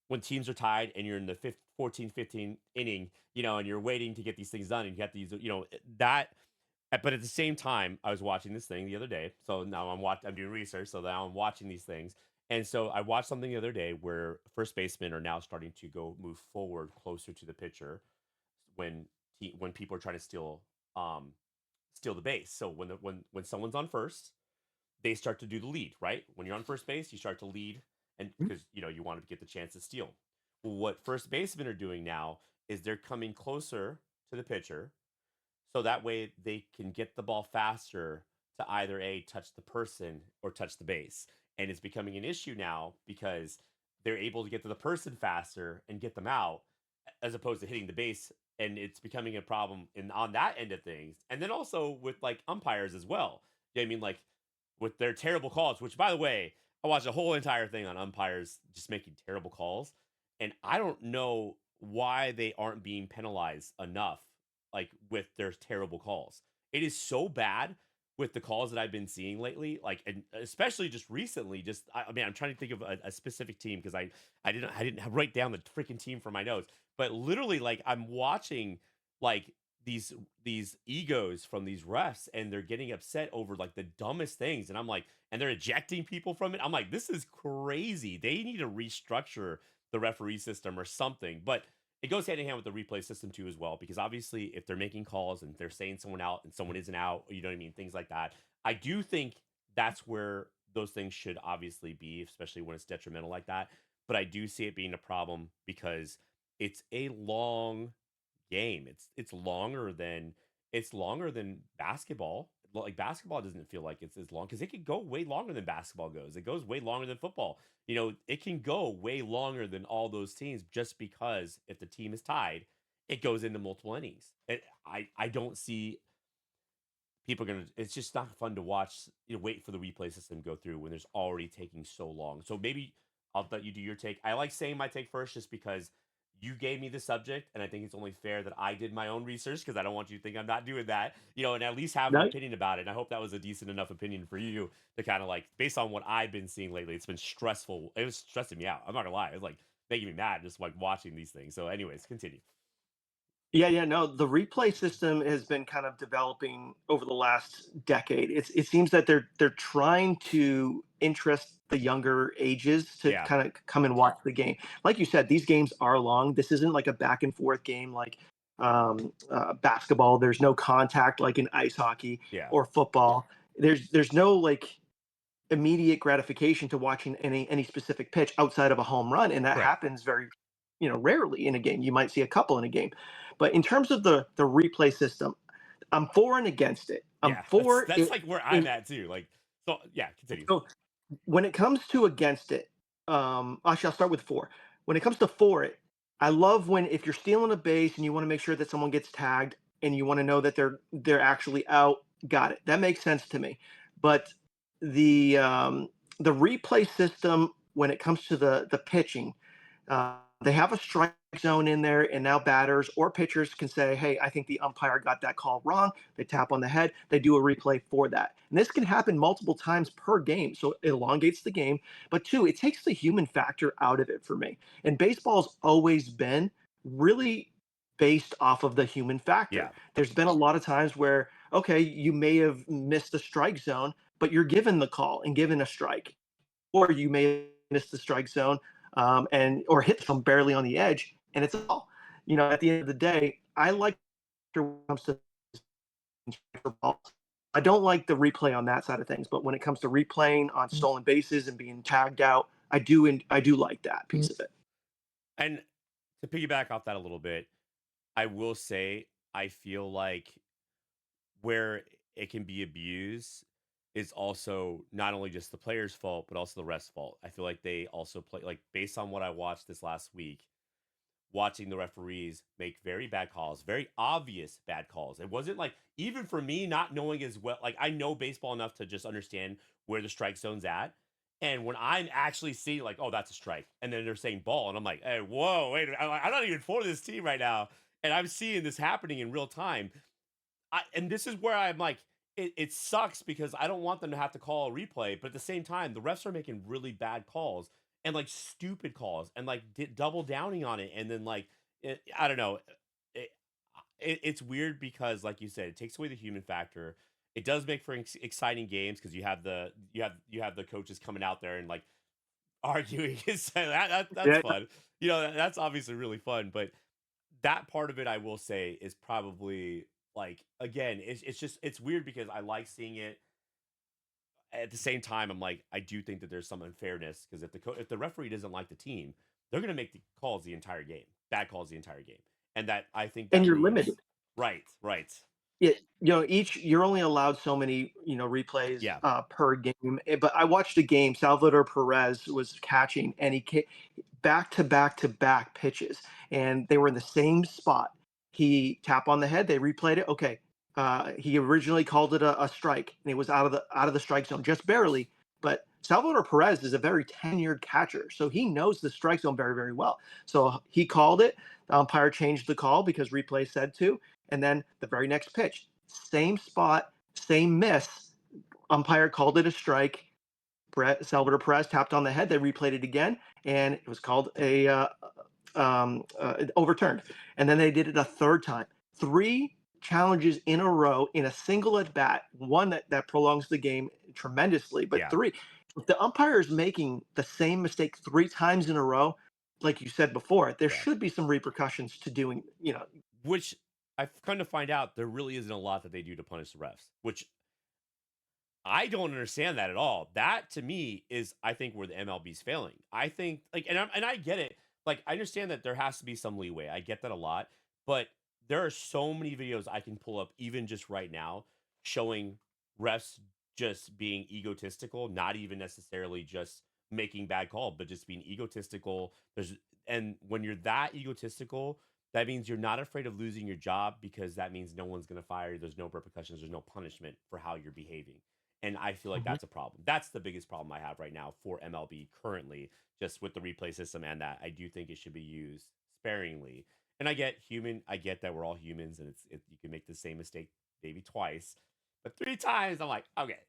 when teams are tied and you're in the 15 inning, and you're waiting to get these things done and you have these, that but at the same time, I was watching this thing the other day. So now I'm doing research, so now I'm watching these things. And so I watched something the other day where first basemen are now starting to go move forward closer to the pitcher when when people are trying to um steal the base. So when someone's on first, they start to do the lead, right? When you're on first base, you start to lead and because you want to get the chance to steal. Well, what first basemen are doing now is they're coming closer to the pitcher so that way they can get the ball faster to either a touch the person or touch the base. And it's becoming an issue now because they're able to get to the person faster and get them out as opposed to hitting the base. And it's becoming a problem in on that end of things. And then also with like umpires as well. You know what I mean? Like with their terrible calls, which by the way, I watched a whole entire thing on umpires just making terrible calls. And I don't know why they aren't being penalized enough like with their terrible calls. It is so bad with the calls that I've been seeing lately, like and especially just recently. Just I mean, I'm trying to think of a specific team because I didn't write down the freaking team for my notes, but literally like I'm watching like these egos from these refs and they're getting upset over like the dumbest things and I'm like and they're ejecting people from it. I'm like this is crazy. They need to restructure the referee system or something. But it goes hand in hand with the replay system too as well because obviously if they're making calls and they're saying someone out and someone isn't out, you know what I mean, things like that. I do think that's where those things should obviously be, especially when it's detrimental like that. But I do see it being a problem because it's a long game. It's longer than basketball. like basketball doesn't feel like it's as long because it could go way longer than basketball goes. It goes way longer than football. It can go way longer than all those teams just because if the team is tied, it goes into multiple innings. I don't see people are gonna. It's just not fun to watch. Wait for the replay system go through when there's already taking so long. So maybe I'll let you do your take. I like saying my take first, just because you gave me the subject, and I think it's only fair that I did my own research because I don't want you to think I'm not doing that. And at least have an No, opinion about it. And I hope that was a decent enough opinion for you to kind of like, based on what I've been seeing lately. It's been stressful. It was stressing me out. I'm not gonna lie. It was like making me mad just like watching these things. So, anyways, continue. yeah, yeah, no, the replay system has been kind of developing over the last decade. It seems that they're trying to interest the younger ages to Yeah, kind of come and watch the game. Like you said, these games are long. This isn't like a back and forth game like basketball. There's no contact like in ice hockey yeah, or football. There's no like immediate gratification to watching any specific pitch outside of a home run, and that right. happens very rarely in a game. You might see a couple in a game, but in terms of the replay system, I'm for and against it. I'm Yeah, that's for that's it like where I'm in at too. Like, so yeah, continue. so when it comes to against it, actually I'll start with for. When it comes to for it, I love when if you're stealing a base and you want to make sure that someone gets tagged and you want to know that they're actually out. Got it. That makes sense to me. But the um, the replay system when it comes to the pitching, they have a strike zone in there, and now batters or pitchers can say, "Hey, I think the umpire got that call wrong." They tap on the head. They do a replay for that, and this can happen multiple times per game, so it elongates the game. But two, it takes the human factor out of it for me. And baseball's always been really based off of the human factor. Yeah, There's been a lot of times where, okay, you may have missed the strike zone, but you're given the call and given a strike, or you may miss the strike zone and or hit them barely on the edge, and it's all. At the end of the day, I like when it comes to balls. I don't like the replay on that side of things, but when it comes to replaying on stolen bases and being tagged out, I do and I do like that piece of it. and to piggyback off that a little bit, I will say I feel like where it can be abused is also not only just the player's fault, but also the ref's fault. I feel like they also play like based on what I watched this last week, watching the referees make very bad calls, very obvious bad calls. It wasn't like even for me not knowing as well, like I know baseball enough to just understand where the strike zone's at. And when I'm actually seeing like, oh, that's a strike, and then they're saying ball, and I'm like, hey, whoa, wait, I'm not even for this team right now, and I'm seeing this happening in real time. And this is where I'm like, it sucks because I don't want them to have to call a replay, but at the same time, the refs are making really bad calls and like stupid calls and like double downing on it, and then like I don't know, it, it's weird because like you said, it takes away the human factor. It does make for exciting games because you have the coaches coming out there and like arguing. That's Yeah, fun. That's obviously really fun, but that part of it, I will say, is probably like again, it's just it's weird because I like seeing it. At the same time, I'm like, I do think that there's some unfairness because if the referee doesn't like the team, they're gonna make the calls the entire game, bad calls the entire game, and that I think and that you're leaves limited. right, right, Yeah, each you're only allowed so many, replays yeah, per game. But I watched a game. Salvador Perez was catching, and back to back to back pitches, and they were in the same spot. He tap on the head. They replayed it. Okay, he originally called it a strike, and it was out of the strike zone just barely. But Salvador Perez is a very tenured catcher, so he knows the strike zone very very well. So he called it. The umpire changed the call because replay said to, and then the very next pitch, same spot, same miss. Umpire called it a strike. Salvador Perez tapped on the head. They replayed it again, and it was called a overturned. And then they did it a third time. Three challenges in a row in a single at bat. One that prolongs the game tremendously, but yeah, three. If the umpire is making the same mistake three times in a row, like you said before, there yeah. should be some repercussions to doing. Which I've come to find out there really isn't a lot that they do to punish the refs, which I don't understand that at all. That to me is, I think, where the MLB's failing. I think, like, and I get it. Like, I understand that there has to be some leeway. I get that a lot, but there are so many videos I can pull up, even just right now, showing refs just being egotistical, not even necessarily just making bad call, but just being egotistical. And when you're that egotistical, that means you're not afraid of losing your job because that means no one's going to fire you. There's no repercussions. There's no punishment for how you're behaving. And I feel like Mhm. that's a problem. That's the biggest problem I have right now for MLB currently, just with the replay system, and that I do think it should be used sparingly. And I get that we're all humans, and you can make the same mistake maybe twice, but 3 times, I'm like, okay,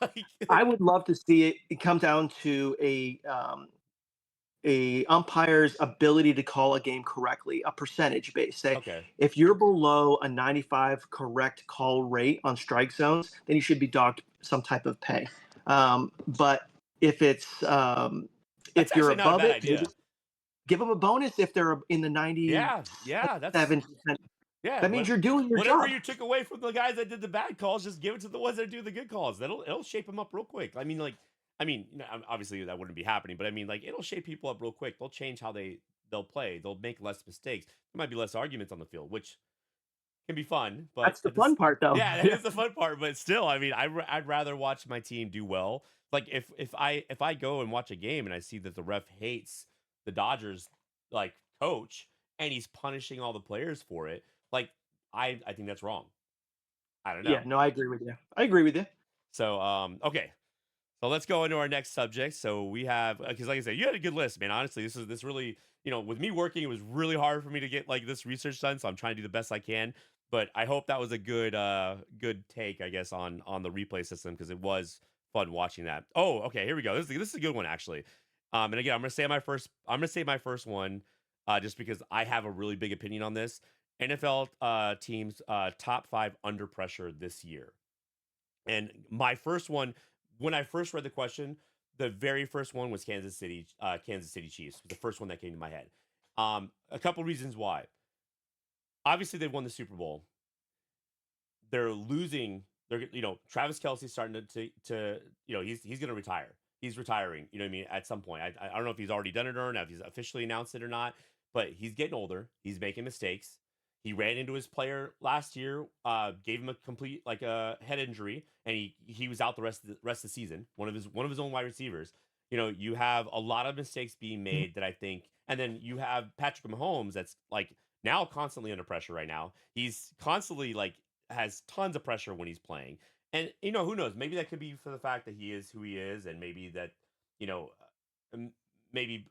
like, I would love to see it come down to a umpire's ability to call a game correctly, a percentage base. Say, okay, if you're below a 95 correct call rate on strike zones, then you should be docked some type of pay. But if it's that's if you're actually not a above bad it, maybe idea. give them a bonus if they're in the Yeah, yeah, that's 97%. yeah. That means you're doing your Whatever job. you took away from the guys that did the bad calls, just give it to the ones that do the good calls. It'll shape them up real quick. Obviously that wouldn't be happening, but I mean, like, it'll shape people up real quick. They'll change how they'll play. They'll make less mistakes. There might be less arguments on the field, which can be fun, but That's the fun part, though. yeah, that Yeah. is the fun part. But still, I mean, I'd rather watch my team do well. Like, if I go and watch a game and I see that the ref hates the Dodgers like coach and he's punishing all the players for it, like, I think that's wrong. I don't Yeah. know. No, I agree with you. I agree with you. So okay, so let's go into our next subject. So we have, because like I said, you had a good list, man. Honestly, this really, with me working, it was really hard for me to get like this research done. So I'm trying to do the best I can. But I hope that was a good take, I guess, on the replay system, because it was fun watching that. Oh, okay, here we go. This is a good one, actually. And again, I'm gonna say my first one, just because I have a really big opinion on this. NFL teams top five under pressure this year. And my first one, when I first read the question, the very first one was Kansas City Chiefs, was the first one that came to my head. A couple reasons why. Obviously, they won the Super Bowl. They're losing. Travis Kelsey's starting he's going to retire. He's retiring. You know what I mean? At some point, I don't know if he's already done it or not, if he's officially announced it or not. But he's getting older. He's making mistakes. He ran into his player last year, gave him a complete like a head injury, and he was out the rest of the season. One of his own wide receivers. You have a lot of mistakes being Mhm. made that I think, and then you have Patrick Mahomes that's like now constantly under pressure right now. He's constantly like has tons of pressure when he's playing. And who knows? Maybe that could be for the fact that he is who he is, and maybe that you know, maybe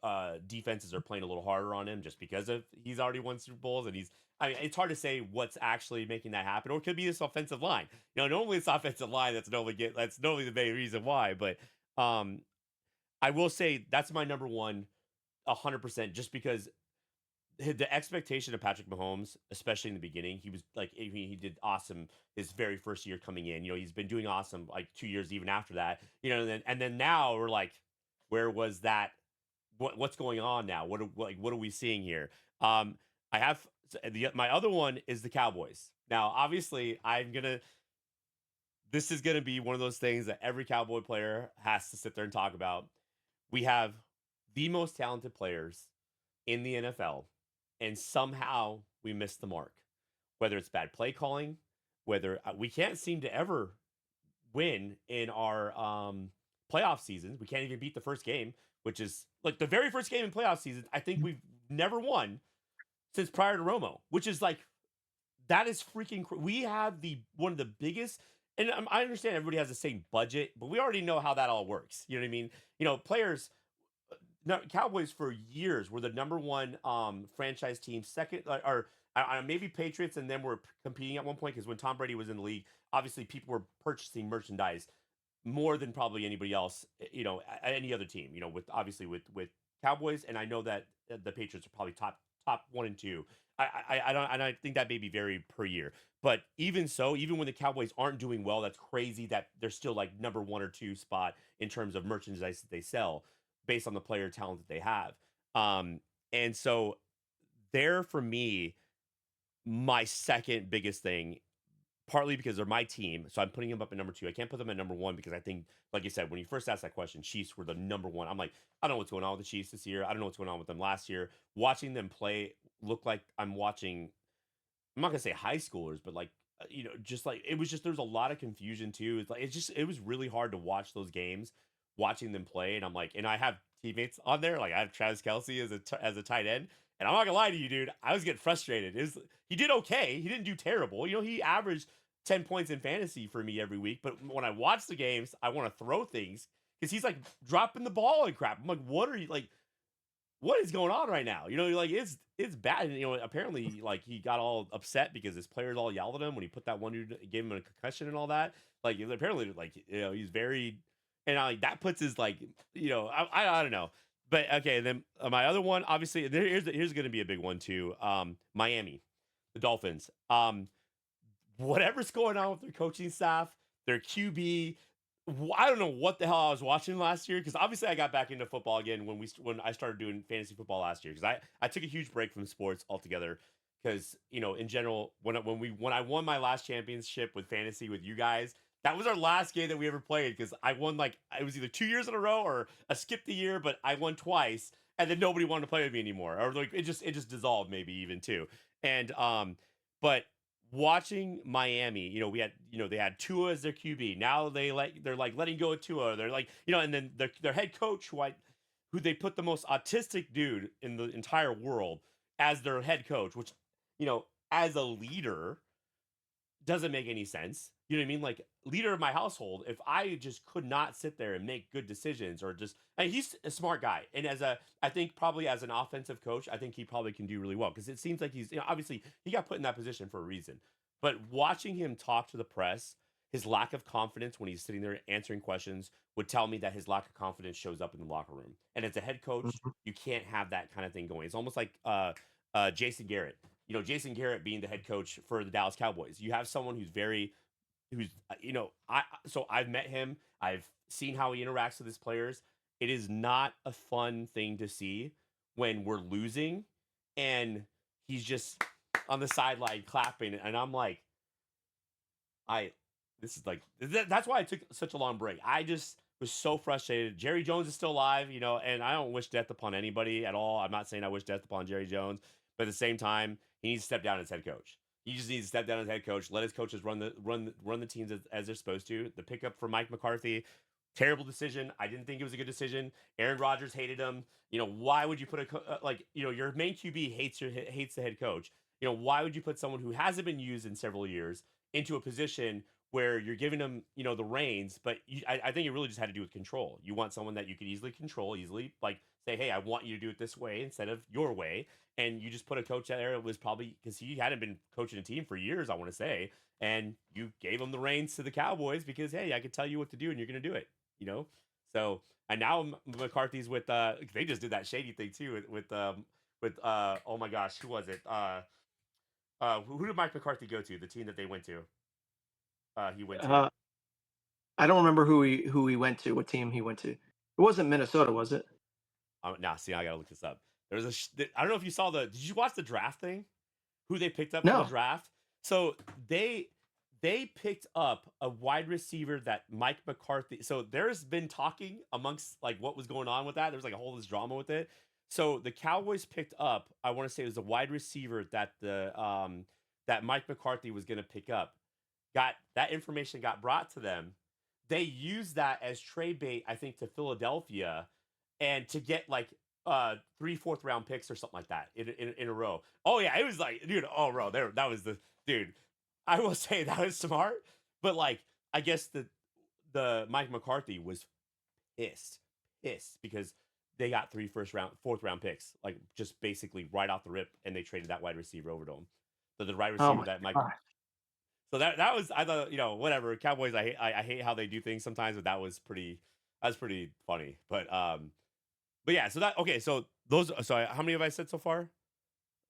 defenses are playing a little harder on him just because of he's already won Super Bowls, and he's. I mean, it's hard to say what's actually making that happen, or it could be this offensive line. Normally it's offensive line that's normally the main reason why. But um, I will say that's my number one, 100%, just because the expectation of Patrick Mahomes, especially in the beginning, he was like, I mean, he did awesome his very first year coming in. He's been doing awesome like 2 years even after that. And then now we're like, where was that? What's going on now? What are we seeing here? I have my other one is the Cowboys. Now, obviously, this is gonna be one of those things that every Cowboy player has to sit there and talk about. We have the most talented players in the NFL, and somehow we miss the mark. Whether it's bad play calling, whether we can't seem to ever win in our playoff seasons. We can't even beat the first game, which is like the very first game in playoff seasons. I think we've never won since prior to Romo, which is like that is freaking. We have the one of the biggest. And I understand everybody has the same budget, but we already know how that all works. You know what I mean? Players, no, Cowboys for years were the number one franchise team, second or maybe Patriots, and then were competing at one point, because when Tom Brady was in the league, obviously people were purchasing merchandise more than probably anybody else, any other team, with obviously with Cowboys, and I know that the Patriots are probably top one and two. I don't, and I think that may be vary per year, but even so, even when the Cowboys aren't doing well, that's crazy that they're still like number one or two spot in terms of merchandise that they sell based on the player talent that they have. And so there for me, my second biggest thing, partly because they're my team, so I'm putting them up at number two. I can't put them at number one because I think, like you said, when you first asked that question, Chiefs were the number one. I'm like, I don't know what's going on with the Chiefs this year. I don't know what's going on with them last year. Watching them play look like I'm watching. I'm not gonna say high schoolers, but like just like it was just there's a lot of confusion too. It's like it was really hard to watch those games, watching them play. And I'm like, and I have teammates on there, like I have Travis Kelsey as a tight end, and I'm not gonna lie to you, dude, I was getting frustrated. He did okay, he didn't do terrible. He averaged 10 points in fantasy for me every week. But when I watch the games, I want to throw things because he's like dropping the ball and crap. I'm like, what are you like? What is going on right now? Like it's bad. And, apparently like he got all upset because his players all yelled at him when he put that one dude gave him a concussion and all that. Like apparently like he's very and like that puts his like I don't know. But okay, then my other one obviously here's going to be a big one too. Miami, the Dolphins. Whatever's going on with their coaching staff, their QB. I don't know what the hell I was watching last year because obviously I got back into football again when I started doing fantasy football last year because I took a huge break from sports altogether because in general when I won my last championship with fantasy with you guys, that was our last game that we ever played because I won like it was either 2 years in a row or I skipped a year, but I won twice and then nobody wanted to play with me anymore or like it just dissolved maybe even too. And but watching Miami, we had, they had Tua as their QB. Now they're like letting go of Tua. They're like, and then their head coach, who they put the most autistic dude in the entire world as their head coach, which, as a leader doesn't make any sense. You know what I mean? Like leader of my household, if I just could not sit there and make good decisions or just and he's a smart guy. And I think probably as an offensive coach, I think he probably can do really well because it seems like he's obviously he got put in that position for a reason. But watching him talk to the press, his lack of confidence when he's sitting there answering questions would tell me that his lack of confidence shows up in the locker room. And as a head coach, Mhm. you can't have that kind of thing going. It's almost like Jason Garrett. Jason Garrett being the head coach for the Dallas Cowboys. You have someone who's so I've met him. I've seen how he interacts with his players. It is not a fun thing to see when we're losing and he's just on the sideline clapping and I'm like I this is like that's why I took such a long break. I just was so frustrated. Jerry Jones is still alive, and I don't wish death upon anybody at all. I'm not saying I wish death upon Jerry Jones, but at the same time, he needs to step down as head coach. He just needs to step down as head coach. Let his coaches run the teams as they're supposed to. The pickup for Mike McCarthy, terrible decision. I didn't think it was a good decision. Aaron Rodgers hated him. Why would you put your main QB hates the head coach? Why would you put someone who hasn't been used in several years into a position where you're giving them, the reins, but I think it really just had to do with control. You want someone that you could easily control, easily like say, hey, I want you to do it this way instead of your way. And you just put a coach out there. It was probably because he hadn't been coaching a team for years, I want to say. And you gave him the reins to the Cowboys because, hey, I could tell you what to do and you're going to do it, you know? So, and now McCarthy's with, they just did that shady thing too oh my gosh, who was it? Who did Mike McCarthy go to? The team that they went to, he went to. Uh, I don't remember who he went to, what team he went to. It wasn't Minnesota, was it? Now, see, I gotta look this up. There was I don't know if you saw did you watch the draft thing? Who they picked up for the No. draft? So they picked up a wide receiver that Mike McCarthy. So there's been talking amongst like what was going on with that. There's like a whole this drama with it. So the Cowboys picked up, I want to say it was a wide receiver that Mike McCarthy was gonna pick up. Got that information got brought to them. They used that as trade bait, I think, to Philadelphia and to get like 3 4th round picks or something like that in a row. Oh yeah, it was like, dude, oh bro, there that was the dude. I will say that was smart, but like I guess the Mike McCarthy was pissed, pissed because they got 4th round picks, like just basically right off the rip, and they traded that wide receiver over to him. So the wide Oh receiver my that Mike god. so that was I thought whatever Cowboys I hate how they do things sometimes but that was pretty funny but yeah so that okay so those so how many have I said so far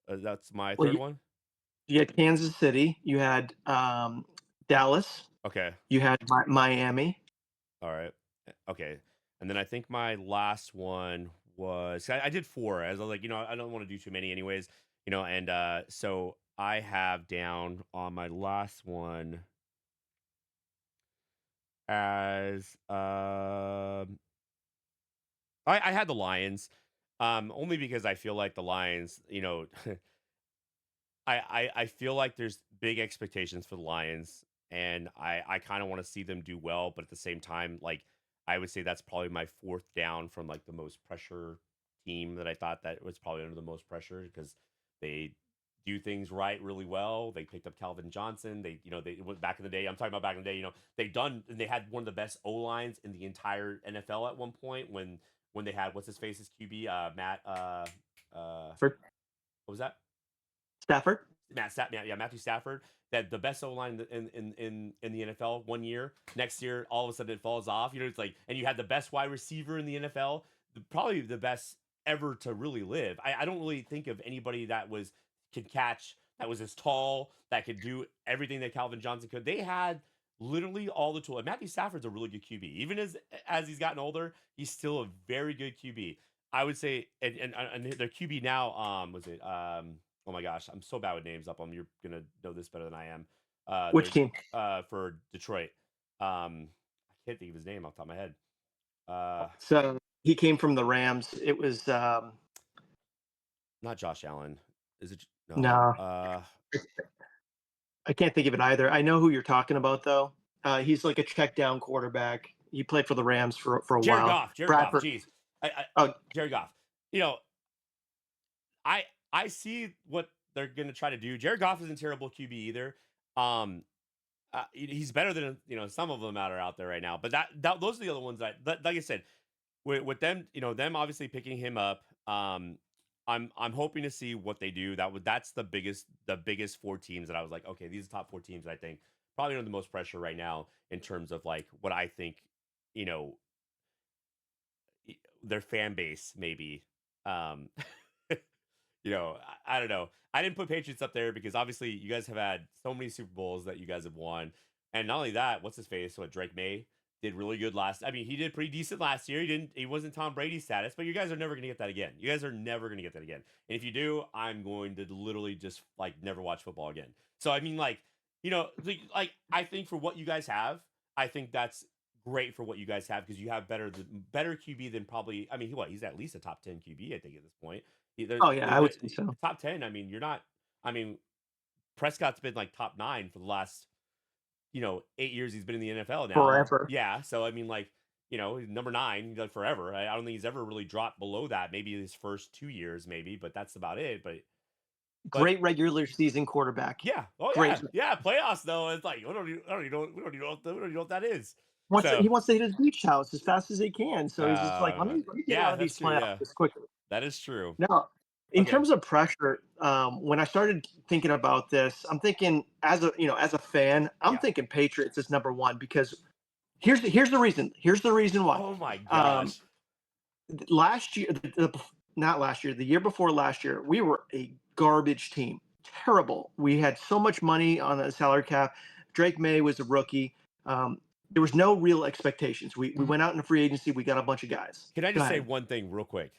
that's my Well, third one. you had Kansas City, you had Dallas, Okay, you had Miami. all right, okay, and then I think my last one was I did four as I was like I don't want to do too many anyways and so I have down on my last one as I had the Lions, only because I feel like the Lions, I feel like there's big expectations for the Lions, and I kind of want to see them do well, but at the same time, like I would say that's probably my fourth down from like the most pressure team that I thought that was probably under the most pressure because they do things right really well. They picked up Calvin Johnson. They went back in the day. I'm talking about back in the day. They had one of the best O lines in the entire NFL at one point when they had what's his face's QB Matt For what was that Stafford. Matthew Stafford, that the best O line in the NFL one year. Next year, all of a sudden it falls off. It's like, and you had the best wide receiver in the NFL, probably the best ever to really live. I don't really think of anybody that could catch, that was as tall, that could do everything that Calvin Johnson could. They had literally all the tools. And Matthew Stafford's a really good QB. Even as he's gotten older, he's still a very good QB. I would say, and their QB now, was it oh my gosh, I'm so bad with names up. You're gonna know this better than I am. Which They're team? for Detroit. I can't think of his name off the top of my head. So he came from the Rams. It was Not Josh Allen. Is it? No. no, I can't think of it either. I know who you're talking about though. He's like a check down quarterback. He played for the Rams for a Jared while. Goff. Jared Goff. Bradford. Jeez. Oh, Jared Goff. You know, I see what they're gonna try to do. Jared Goff isn't terrible QB either. Um, he's better than some of them that are out there right now. But those are the other ones that like I said, with them, them obviously picking him up. I'm hoping to see what they do. That's the biggest four teams that I was like, okay, these are the top four teams that I think probably under the most pressure right now in terms of like what I think, you know, their fan base maybe. Um, I don't know. I didn't put Patriots up there because obviously you guys have had so many Super Bowls that you guys have won. And not only that, what's his face? What Drake May did really good last. I mean, he did pretty decent last year. He wasn't Tom Brady status, but you guys are never gonna get that again. You guys are never gonna get that again. And if you do, I'm going to literally just like never watch football again. So I mean, like I think for what you guys have, I think that's great for what you guys have because you have better QB than probably. I mean, he's at least a top 10 QB, I think, at this point. oh yeah, I would say so. Top 10. I mean, you're not. I mean, Prescott's been like top 9 for the last 8 years he's been in the NFL now. Forever. Yeah, so I mean, like number 9 like forever. I don't think he's ever really dropped below that. Maybe his first 2 years, maybe, but that's about it. But Great regular season quarterback. yeah, oh Great. yeah. Playoffs though, it's like we don't even know what that is. He So wants to hit his beach house as fast as he can. So he's just like, let me get out yeah, of that's these true. playoffs Yeah, as quickly. that is true. Now, in Okay, terms of pressure, when I started thinking about this, I'm thinking as a fan, I'm yeah. thinking Patriots is number one because here's the reason. Here's the reason why. Oh my Um, gosh. Last year, not last year, the year before last year, we were a garbage team. Terrible. We had so much money on the salary cap. Drake May was a rookie. There was no real expectations. We went out in free agency. We got a bunch of guys. Can I Go just say ahead. one thing real quick?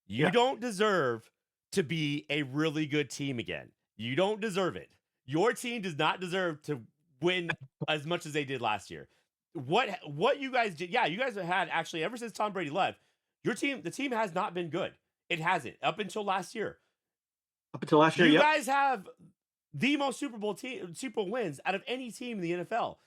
You Yeah. don't deserve to be a really good team again. You don't deserve it. Your team does not deserve to win as much as they did last year. What you guys did? Yeah, you guys have had actually ever since Tom Brady left. The team has not been good. It hasn't up until last year. Up until last year, You yep. guys have the most Super Bowl wins out of any team in the NFL.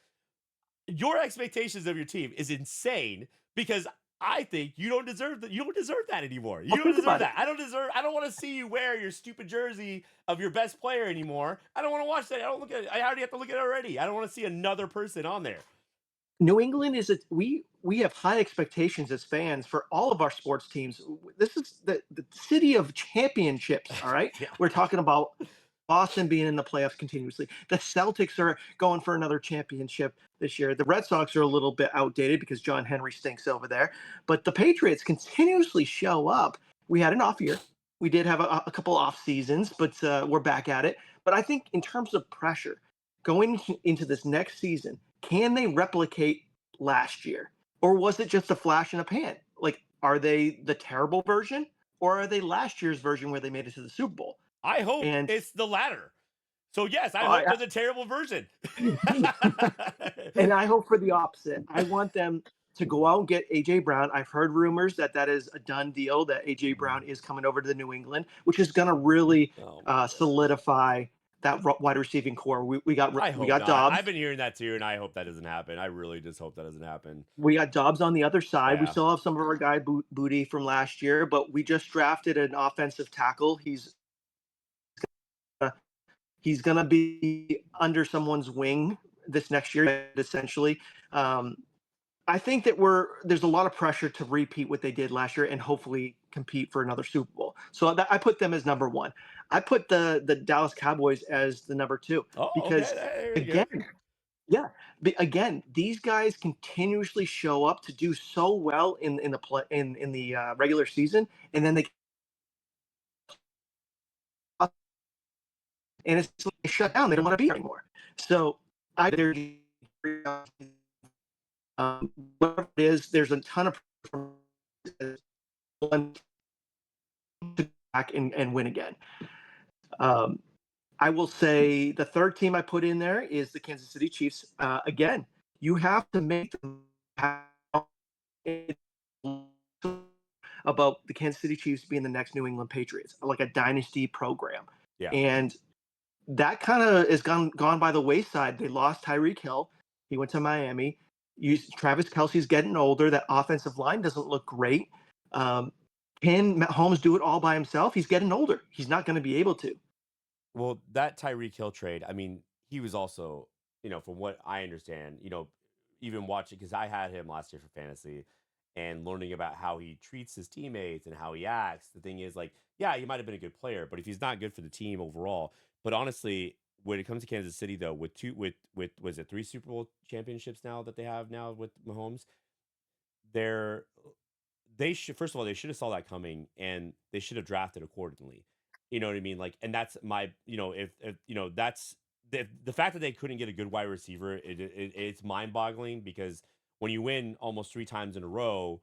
Your expectations of your team is insane because I think you don't deserve that. You don't deserve that anymore. You Well, don't think deserve about it. that. I don't want to see you wear your stupid jersey of your best player anymore. I don't want to watch that. I already have to look at it already. I don't want to see another person on there. New England we have high expectations as fans for all of our sports teams. This is the city of championships. All right, Yeah. we're talking about Boston being in the playoffs continuously. The Celtics are going for another championship this year. The Red Sox are a little bit outdated because John Henry stinks over there, but the Patriots continuously show up. We had an off year. We did have a couple off seasons, but we're back at it. But I think in terms of pressure going into this next season, can they replicate last year? Or was it just a flash in a pan? Like, are they the terrible version? Or are they last year's version where they made it to the Super Bowl? I hope And it's the latter. So yes, I hope I, they're the terrible version. and I hope for the opposite. I want them to go out and get AJ Brown. I've heard rumors that that is a done deal. That AJ Brown Mm. is coming over to the New England, which is going to really Oh my goodness. solidify that wide receiving core. I We hope got not. Dobbs. I've been hearing that too, and I hope that doesn't happen. I really just hope that doesn't happen. We got Dobbs on the other side. We Yeah. still have some of our guy Booty from last year, but we just drafted an offensive tackle. Uh, he's going to be under someone's wing this next year, essentially. Um, I think that there's a lot of pressure to repeat what they did last year and hopefully compete for another Super Bowl. So I put them as number one. I put the Dallas Cowboys as the number two Oh, okay. because Very again, good. yeah, again, these guys continuously show up to do so well in the play in the regular season, and then it's like they shut down. They don't want to be here anymore. So I they're whatever it is, there's a ton of one to back and win again. Um, I will say the third team I put in there is the Kansas City Chiefs. Again, you have to make them about the Kansas City Chiefs being the next New England Patriots, like a dynasty program. Yeah. And that kind of is gone by the wayside. They lost Tyreek Hill. He went to Miami. Travis Kelsey's getting older. That offensive line doesn't look great. Can Mahomes do it all by himself? He's getting older. He's not going to be able to. Well, that Tyreek Hill trade, I mean, he was also, from what I understand, even watching because I had him last year for fantasy and learning about how he treats his teammates and how he acts. The thing is, like, yeah, he might have been a good player, but if he's not good for the team overall, but honestly, when it comes to Kansas City, though, with two, with was it three Super Bowl championships now that they have now with Mahomes, they're they should first of all, they should have saw that coming and they should have drafted accordingly. You know what I mean? Like, and that's my, if that's the fact that they couldn't get a good wide receiver, it's mind boggling because when you win almost three times in a row,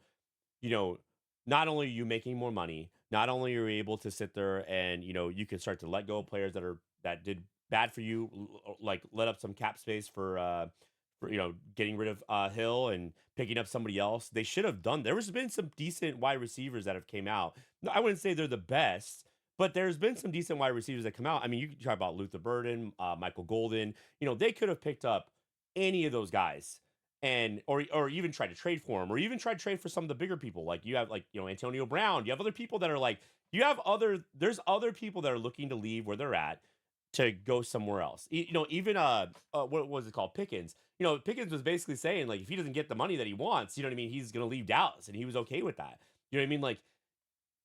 you know, not only are you making more money, not only are you able to sit there and you can start to let go of players that did bad for you, like let up some cap space for getting rid of Hill and picking up somebody else. They should have done. There has been some decent wide receivers that have came out. No, I wouldn't say they're the best, but there's been some decent wide receivers that come out. I mean, you can talk about Luther Burden, Michael Golden. They could have picked up any of those guys and or even try to trade for him, or even try to trade for some of the bigger people. Like you have Antonio Brown. You have other people that are like there's other people that are looking to leave where they're at to go somewhere else. Even what was it called? Pickens. Pickens was basically saying like if he doesn't get the money that he wants, you know what I mean, he's gonna leave Dallas, and he was okay with that. You know what I mean? Like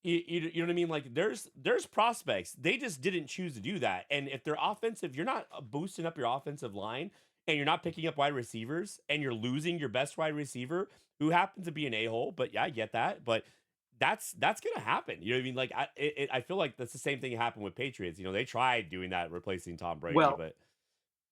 you know what I mean? Like there's prospects. They just didn't choose to do that. And if they're offensive, you're not boosting up your offensive line and you're not picking up wide receivers and you're losing your best wide receiver who happens to be an a-hole. But yeah, I get that. But that's gonna happen. You know what I mean? Like I feel like that's the same thing happened with Patriots. They tried doing that, replacing Tom Brady, Well, but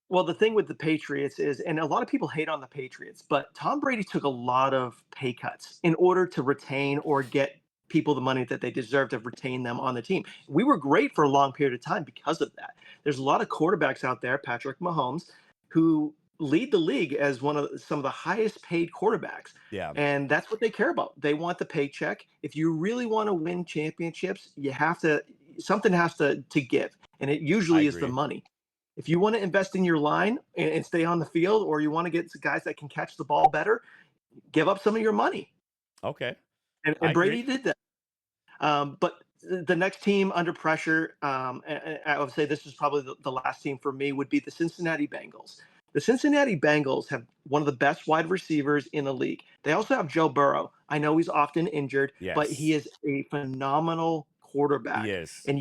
Well, the thing with the Patriots is, and a lot of people hate on the Patriots, but Tom Brady took a lot of pay cuts in order to retain or get people the money that they deserve to retain them on the team. We were great for a long period of time because of that. There's a lot of quarterbacks out there, Patrick Mahomes, who lead the league as some of the highest paid quarterbacks. yeah, And that's what they care about. They want the paycheck. If you really want to win championships, something has to give. And it I usually is the agree. money. If you want to invest in your line and stay on the field, or you want to get guys that can catch the ball better, give up some of your money. Okay, I And agree. Brady did that. But the next team under pressure, and I would say this is probably the last team for me, would be the Cincinnati Bengals. The Cincinnati Bengals have one of the best wide receivers in the league. They also have Joe Burrow. I know he's often injured, but he Yes, is a phenomenal he quarterback. is. And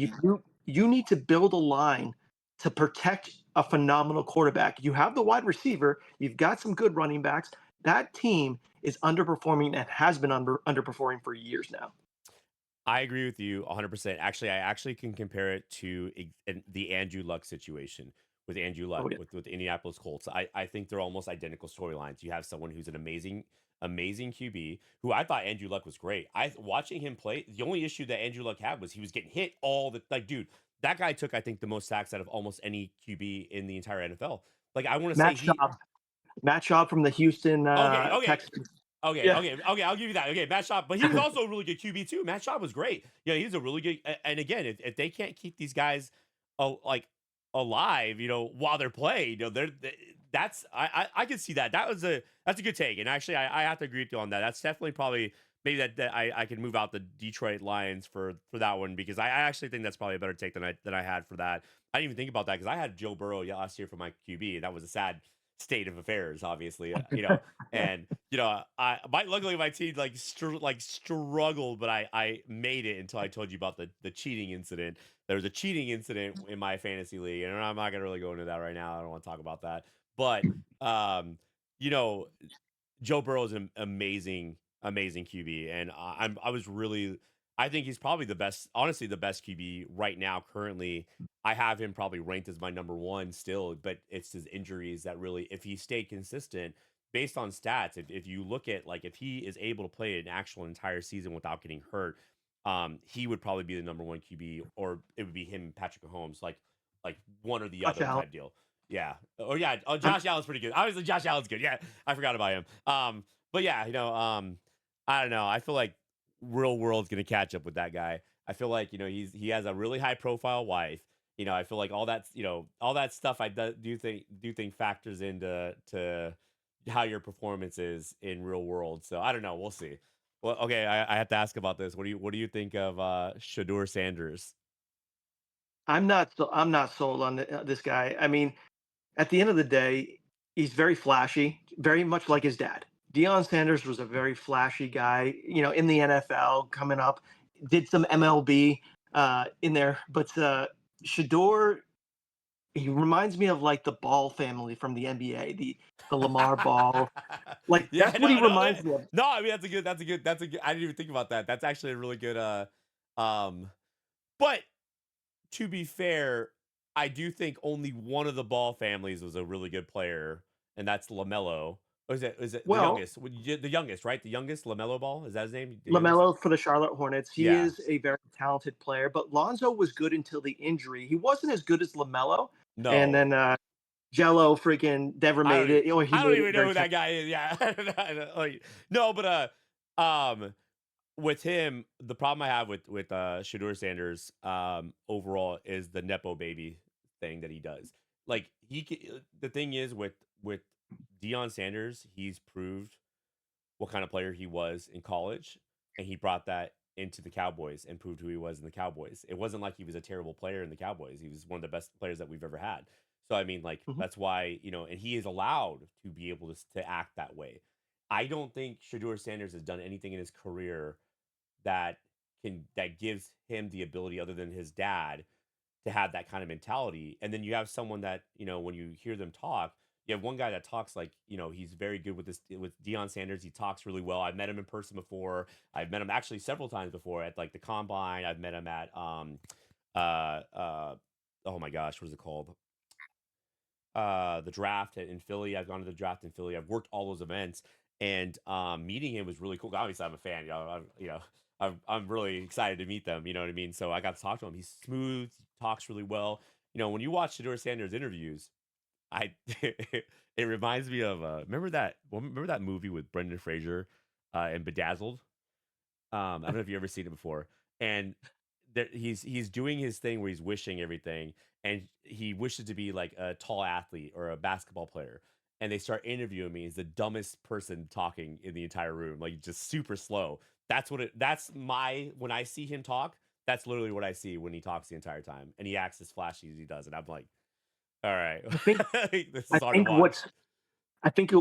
you need to build a line to protect a phenomenal quarterback. You have the wide receiver, you've got some good running backs. That team is underperforming and has been underperforming for years now. I agree with you 100%. Actually, I actually can compare it to the Andrew Luck situation with Andrew Luck Oh yeah. with the Indianapolis Colts. I think they're almost identical storylines. You have someone who's an amazing QB who I thought Andrew Luck was great. I watching him play, the only issue that Andrew Luck had was he was getting hit all the like, dude, that guy took I think the most sacks out of almost any QB in the entire NFL. Like I want to say Matt he Schaub. Matt Schaub from the Houston okay, okay. Texans. Okay, Yeah. okay, okay, I'll give you that. Okay, Matt Schaub, but he was also a really good QB too. Matt Schaub was great. Yeah, he's a really good. And again, if they can't keep these guys, like alive, while they're playing, that's I can see that. That's a good take. And actually, I have to agree with you on that. That's definitely probably maybe that I can move out the Detroit Lions for that one because I actually think that's probably a better take than I had for that. I didn't even think about that because I had Joe Burrow last year for my QB, and that was a sad state of affairs, obviously. And luckily my team like struggled, but I made it until I told you about the cheating incident. There was a cheating incident in my fantasy league, and I'm not gonna really go into that right now. I don't want to talk about that. But um, you know, Joe Burrow is an amazing QB, and I was really I think he's probably the best, honestly, the best QB right now currently. I have him probably ranked as my number one still, but it's his injuries that really, if he stayed consistent based on stats, if you look at like if he is able to play an actual entire season without getting hurt, he would probably be the number one QB, or it would be him and Patrick Mahomes, like one or the Josh other Allen. type deal. Yeah. Oh yeah. Oh, I'm Josh Allen's pretty good. Obviously, Josh Allen's good. Yeah, I forgot about him. But yeah, I don't know. I feel like real world's gonna catch up with that guy. I feel like he has a really high profile wife. I feel like all that stuff. I do think factors into how your performance is in real world. So I don't know. We'll see. Well, okay. I have to ask about this. What do you think of Shador Sanders? I'm not sold on this guy. I mean, at the end of the day, he's very flashy, very much like his dad. Deion Sanders was a very flashy guy, in the NFL coming up, did some MLB in there, but Shador, he reminds me of like the Ball family from the NBA, the Lamar Ball. Like Yeah. that's what he No. No. reminds me of. No. I mean, that's a good. I didn't even think about that. That's actually a really good. Um. But to be fair, I do think only one of the Ball families was a really good player, and that's Lamelo. Or is it the Well, youngest? The youngest, right? The youngest, Lamelo Ball. Is that his name? The youngest? LaMelo for the Charlotte Hornets. He Yeah. is a very talented player, but Lonzo was good until the injury. He wasn't as good as LaMelo. And No. then Jello freaking never I made don't. it. He I don't made it even know very who that guy is. Yeah. Like, no, but with him, the problem I have with Shador Sanders overall is the nepo baby thing that he does. Like the thing is with Deion Sanders, he's proved what kind of player he was in college, and he brought that into the Cowboys and proved who he was in the Cowboys. It wasn't like he was a terrible player in the Cowboys. He was one of the best players that we've ever had. So I mean, like Mhm. that's why and he is allowed to be able to act that way. I don't think Shador Sanders has done anything in his career that that gives him the ability, other than his dad, to have that kind of mentality. And then you have someone that, when you hear them talk, you have one guy that talks like, he's very good with Deion Sanders. He talks really well. I've met him in person before. I've met him actually several times before at like the combine. I've met him at uh uh oh my gosh, what is it called? The draft in Philly. I've gone to the draft in Philly. I've worked all those events, and meeting him was really cool. Obviously, I'm a fan. I'm really excited to meet them. You know what I mean? So I got to talk to him. He's smooth. He talks really well. When you watch Shador Sanders interviews, I it reminds me of remember that movie with Brendan Fraser and Bedazzled. I don't know if you've ever seen it before. And he's doing his thing where he's wishing everything, and he wishes to be like a tall athlete or a basketball player. And they start interviewing me. He's the dumbest person talking in the entire room, like just super slow. That's my when I see him talk. That's literally what I see when he talks the entire time, and he acts as flashy as he does. And I'm like, all right, I think this I is hard to think watch.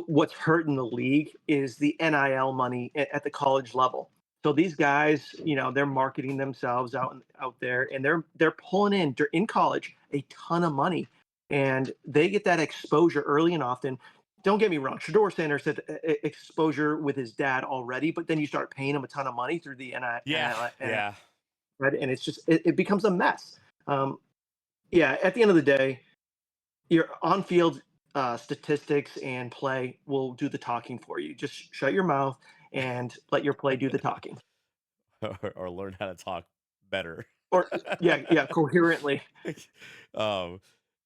what's hurting the league is the NIL money at the college level. So these guys, they're marketing themselves out there, and they're pulling in college a ton of money, and they get that exposure early and often. Don't get me wrong, Shador Sanders had exposure with his dad already, but then you start paying him a ton of money through the Yeah, NIL, yeah. right? And it's just it becomes a mess. Um, yeah, at the end of the day, your on-field statistics and play will do the talking for you. Just shut your mouth and let your play do the talking. Or learn how to talk better. Or yeah, coherently. um,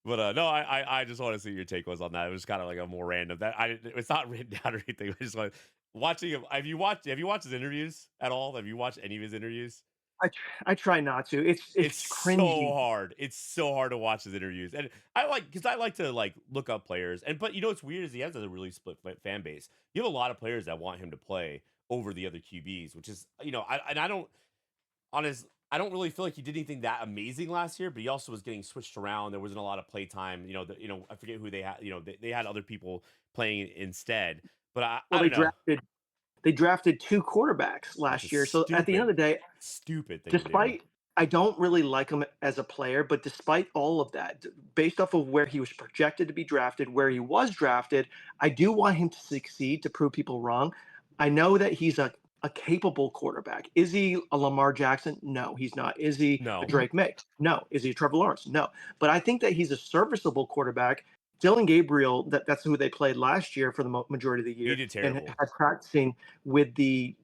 but no, I just want to see your take was on that. It was kind of like a more random that it's not written down or anything. I just want watching him. Have you watched his interviews at all? Have you watched any of his interviews? I try not to. It's It's so cringy. hard. It's so hard to watch his interviews, and I like to like look up players, and but you know what's weird is he has a really split fan base. You have a lot of players that want him to play over the other QBs, which is I don't honest. I don't really feel like he did anything that amazing last year, but he also was getting switched around. There wasn't a lot of play time. I forget who they had. They had other people playing instead. But I Well, don't know, they drafted 2 quarterbacks which last is year. So at the end of stupid, the day, stupid thing to do. despite I don't really like him as a player, but despite all of that, based off of where he was projected to be drafted, where he was drafted, I do want him to succeed to prove people wrong. I know that he's a capable quarterback. Is he a Lamar Jackson? No, he's not. Is he a No, Drake May? No. Is he a Trevor Lawrence? No. But I think that he's a serviceable quarterback. Dylan Gabriel, that's who they played last year for the majority of the he year, did and terrible. had practicing with the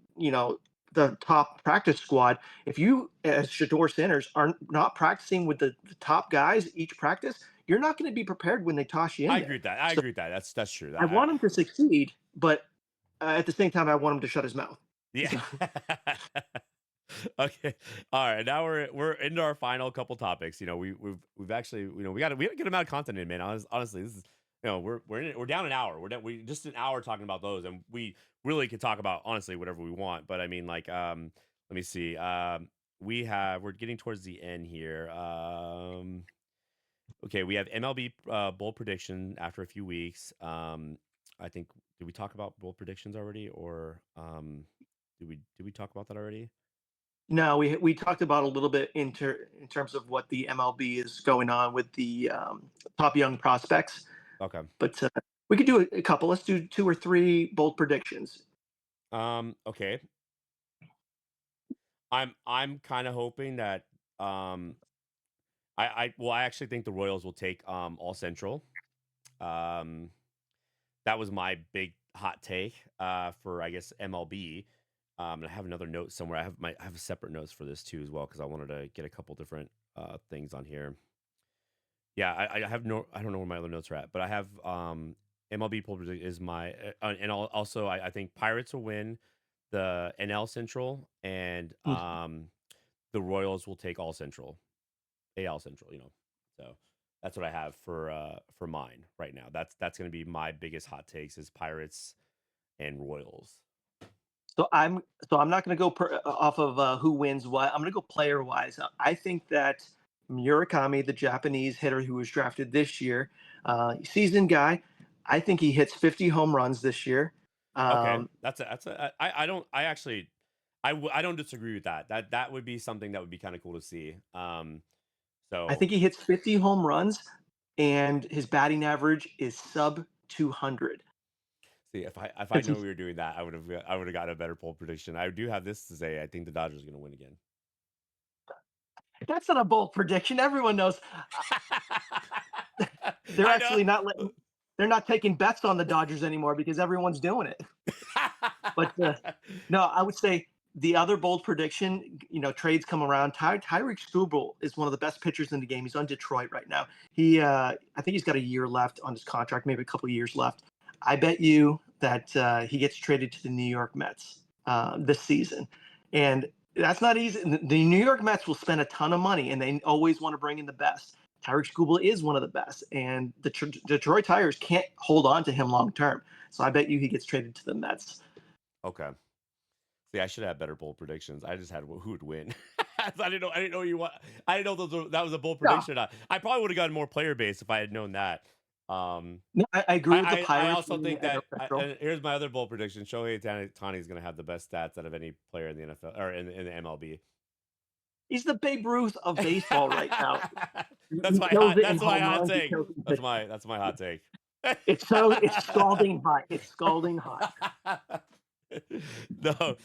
top practice squad. If you, as Shador Sanders, are not practicing with the top guys each practice, you're not going to be prepared when they toss you I in agree there. with that. I So agree with that. That's true. I want him to succeed, but at the same time, I want him to shut his mouth. Yeah. So Okay. All right. Now we're into our final couple topics. We've actually we got a good amount of content in, man. Honestly, this is we're down an hour. We just an hour talking about those, and we really could talk about honestly whatever we want. But I mean, like, let me see. We're getting towards the end here. Okay, we have MLB bowl prediction after a few weeks. I think did we talk about bowl predictions already, or did we talk about that already? no, we talked about a little bit in terms of what the MLB is going on with the top young prospects, Okay. but we could do a couple. Let's do 2 or 3 bold predictions. Okay. I'm kind of hoping that um I actually think the Royals will take all Central. Um that was my big hot take for I guess MLB. And I have another note somewhere. I have separate notes for this too as well because I wanted to get a couple different things on here. Yeah, I have no I don't know where my other notes are at, but I have MLB poll predict is my and also I think Pirates will win the NL Central and the Royals will take all Central, AL Central, So that's what I have for mine right now. That's going to be my biggest hot takes is Pirates and Royals. So I'm not going to go off of who wins what. I'm going to go player wise. I think that Murakami, the Japanese hitter who was drafted this year, seasoned guy. I think he hits 50 home runs this year. Okay, Um, I don't I actually I don't disagree with that. That would be something that would be kind of cool to see. I So think he hits 50 home runs, and his batting average is sub 200. see if I Because know we were doing that, I would have got a better poll prediction. I do have this to say. I think the Dodgers are going to win again. that's not a bold prediction. Everyone knows they're I actually not know. letting. They're not taking bets on the Dodgers anymore because everyone's doing it. But no, I would say the other bold prediction, trades come around. Tyreek Skubal is one of the best pitchers in the game. He's on Detroit right now. I think he's got a year left on his contract, maybe a couple of years left. I bet you that he gets traded to the New York Mets this season, and that's not easy. The New York Mets will spend a ton of money, and they always want to bring in the best. Tyreek Skubal is one of the best, and the Detroit Tigers can't hold on to him long term. So I bet you he gets traded to the Mets. Okay. See, I should have better bold predictions. I just had who would win. I didn't know. I didn't know you want. I didn't know that was a bold Yeah. prediction or not. I probably would have gotten more player base if I had known that. Um, No, I agree with the I Pirates also winning the think NL that. Central. And here's my other bold prediction: Shohei Ohtani is going to have the best stats out of any player in the NFL or in the MLB. He's the Babe Ruth of baseball right now. that's He my kills hot. it in That's my home hot runs. He take. kills it in That's pitching. my hot take. It's scalding hot. It's scalding hot. No.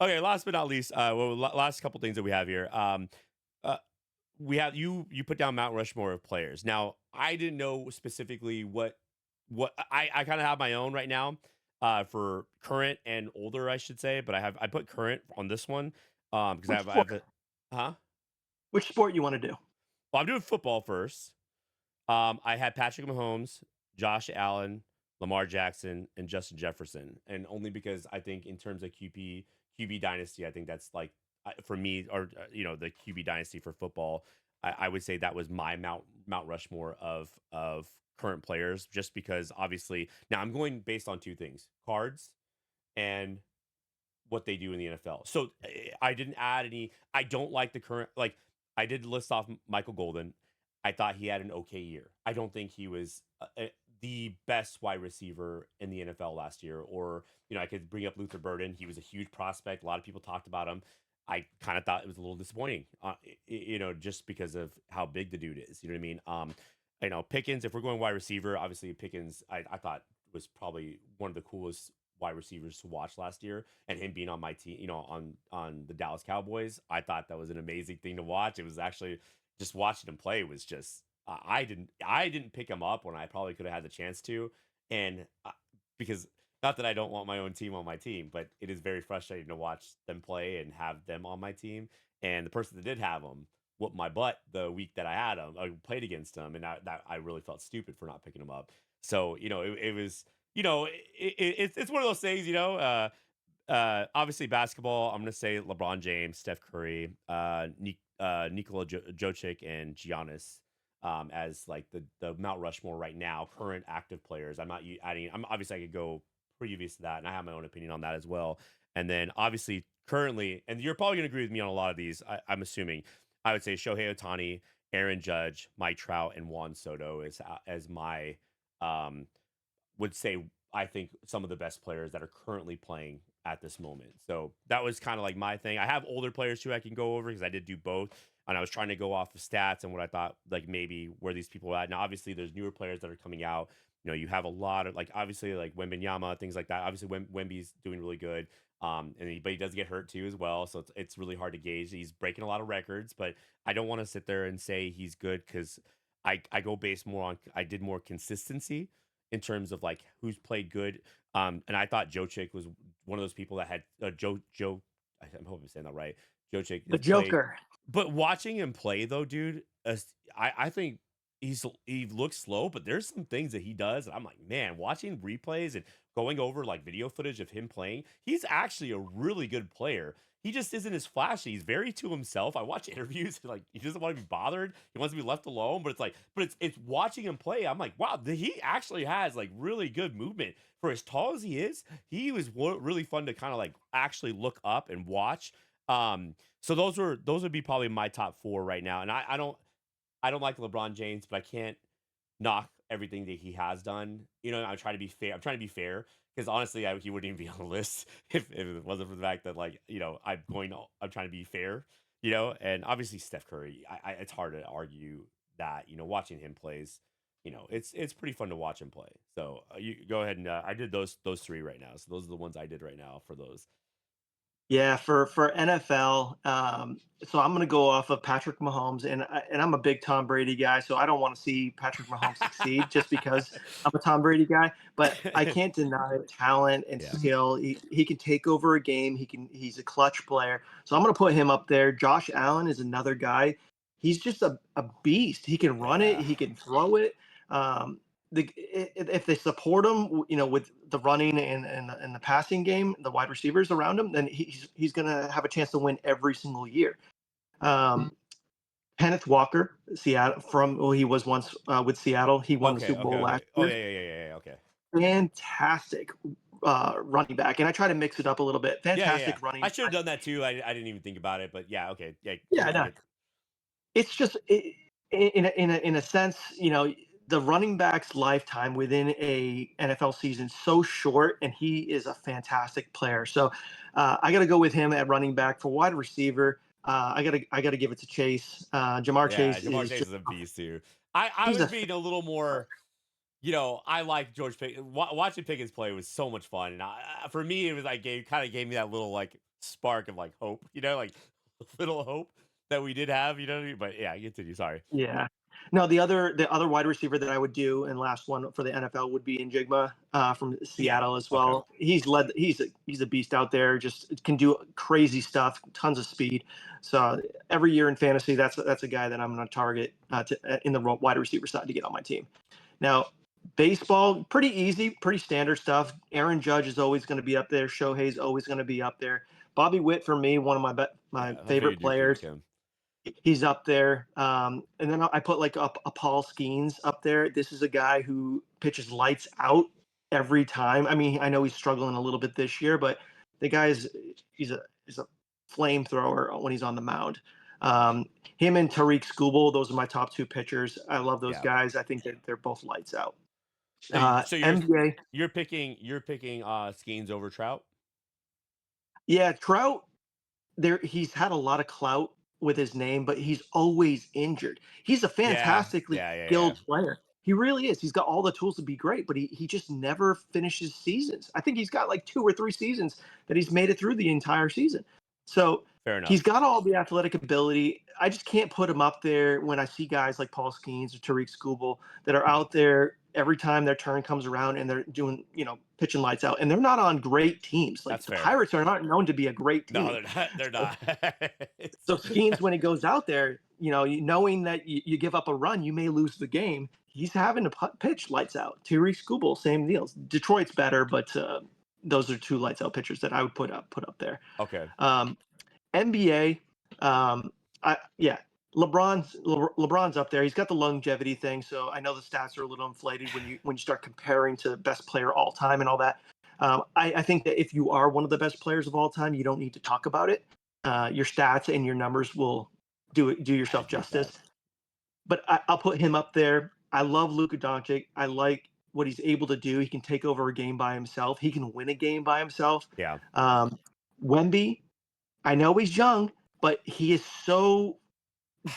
Okay. Last but not least, last couple things that we have here. Uh, we have you put down Mount Rushmore of players. Now, I didn't know specifically what I kind of have my own right now for current and older, I should say, but I put current on this one because Which I have sport? it. Huh? Which sport you want to do? Well, I'm doing football first. I had Patrick Mahomes, Josh Allen, Lamar Jackson, and Justin Jefferson. And only because I think in terms of QB dynasty, I think that's like for me, or the QB dynasty for football. I would say that was my Mount Rushmore of current players, just because obviously now I'm going based on two things: cards and what they do in the NFL. So I didn't add any. I don't like the current. Like I did list off Michael Golden. I thought he had an okay year. I don't think he was the best wide receiver in the NFL last year. Or I could bring up Luther Burden. He was a huge prospect. A lot of people talked about him. I kind of thought it was a little disappointing, just because of how big the dude is. You know what I mean? Pickens. If we're going wide receiver, obviously Pickens, I thought was probably one of the coolest wide receivers to watch last year, and him being on my team, on the Dallas Cowboys. I thought that was an amazing thing to watch. It was actually just watching him play was just I didn't pick him up when I probably could have had the chance to, and because not that I don't want my own team on my team, but it is very frustrating to watch them play and have them on my team. And the person that did have them whooped my butt the week that I had him. I played against him, and that I really felt stupid for not picking him up. So it was it's one of those things, obviously basketball, I'm gonna say LeBron James, Steph Curry, Nikola Jokic, and Giannis, as like the Mount Rushmore right now, current active players. I'm not adding. I'm obviously I could go previous to that, and I have my own opinion on that as well. And then obviously currently, and you're probably gonna agree with me on a lot of these. I'm assuming I would say Shohei Ohtani, Aaron Judge, Mike Trout, and Juan Soto is as my would say I think some of the best players that are currently playing at this moment. So that was kind of like my thing. I have older players too I can go over because I did do both. And I was trying to go off of stats and what I thought like maybe where these people are at. Now, obviously, there's newer players that are coming out. You have a lot of like obviously like Wembenyama, things like that. Obviously, Wemby's doing really good. But he does get hurt too as well. So it's really hard to gauge. He's breaking a lot of records, but I don't want to sit there and say he's good because I go based more on I did more consistency in terms of like who's played good. And I thought Joe Chick was one of those people that had Joe. I'm hoping I'm saying that right. Joe Chick The has played, Joker. but watching him play though, dude, I think he looks slow, but there's some things that he does. And I'm like, man, watching replays and going over like video footage of him playing, he's actually a really good player. He just isn't as flashy. He's very to himself. I watch interviews and like he doesn't want to be bothered. He wants to be left alone. But it's watching him play. I'm like, wow, he actually has like really good movement for as tall as he is. He was really fun to kind of like actually look up and watch. So those would be probably my top four right now. And I don't like LeBron James, but I can't knock everything that he has done. I try to be fair. I'm trying to be fair because honestly, he wouldn't even be on the list if it wasn't for the fact that like I'm trying to be fair. And obviously Steph Curry. It's hard to argue that watching him plays. It's pretty fun to watch him play. So you go ahead and I did those three right now. So those are the ones I did right now for those. Yeah, for NFL, so I'm going to go off of Patrick Mahomes, and I'm a big Tom Brady guy, so I don't want to see Patrick Mahomes succeed just because I'm a Tom Brady guy. But I can't deny talent and Yeah. skill. He can take over a game. He's a clutch player, so I'm going to put him up there. Josh Allen is another guy. He's just a beast. He can run it. Yeah. He can throw it. If they support him, with the running and the passing game, the wide receivers around him, then he's going to have a chance to win every single year. Kenneth Walker, Seattle, he was once with Seattle. He won the Okay. Super Okay. Bowl last Okay. Oh year. yeah. Okay. Fantastic running back, and I try to mix it up a little bit. Yeah. Fantastic running I should have back. done that too. I didn't even think about it, but yeah, okay. Yeah, Yeah, I no, get it's just in a sense, the running back's lifetime within a NFL season so short, and he is a fantastic player. So I got to go with him at running back. For wide receiver. I gotta give it to Chase. Jamar yeah, Chase Jamar is Chase just is a beast too. I he's was a being a little more, I like George Pickens. Watching Pickens play was so much fun, and for me, it was like kind of gave me that little like spark of like hope, like little hope that we did have, you know what I mean? But yeah, continue. Sorry. yeah. No, the other wide receiver that I would do, and last one for the NFL would be Njigba from Yeah. Seattle as Okay. well. He's a beast out there. Just can do crazy stuff, tons of speed. So every year in fantasy, that's a guy that I'm going to target in the wide receiver side to get on my team. Now, Baseball, pretty easy, pretty standard stuff. Aaron Judge is always going to be up there. Shohei's always going to be up there. Bobby Witt for me, one of my Yeah, I favorite figured you'd pick players. him. He's up there. And then I put like a Paul Skeens up there. This is a guy who pitches lights out every time. I mean, I know he's struggling a little bit this year, but the guy is a flamethrower when he's on the mound. Him and Tariq Skubal, those are my top two pitchers. I love those Yeah. guys. I think that they're both lights out. So NBA, you're picking Skeens over Trout. yeah, Trout there he's had a lot of clout with his name, but he's always injured. He's a Yeah, fantastically yeah, yeah, yeah. skilled player. He really is. He's got all the tools to be great, but he just never finishes seasons. I think he's got like 2 or 3 seasons that he's made it through the entire season. So Fair he's enough. got all the athletic ability. I just can't put him up there when I see guys like Paul Skeens or Tariq Skubal that are out there every time their turn comes around and they're doing, pitching lights out. And they're not on great teams. Like That's the fair. Pirates are not known to be a great No, team. they're not. They're So not. so Skeens, when he goes out there, knowing that you give up a run, you may lose the game. He's having to pitch lights out. Tyree Skubal, same deals. Detroit's better, but those are two lights out pitchers that I would put up there. Okay. NBA, yeah, LeBron's up there. He's got the longevity thing, so I know the stats are a little inflated when you start comparing to best player all time and all that. I think that if you are one of the best players of all time, you don't need to talk about it. Your stats and your numbers will do I yourself get that. justice. But I'll put him up there. I love Luka Doncic. I like what he's able to do. He can take over a game by himself. He can win a game by himself. Yeah. Wemby, I know he's young, but he is so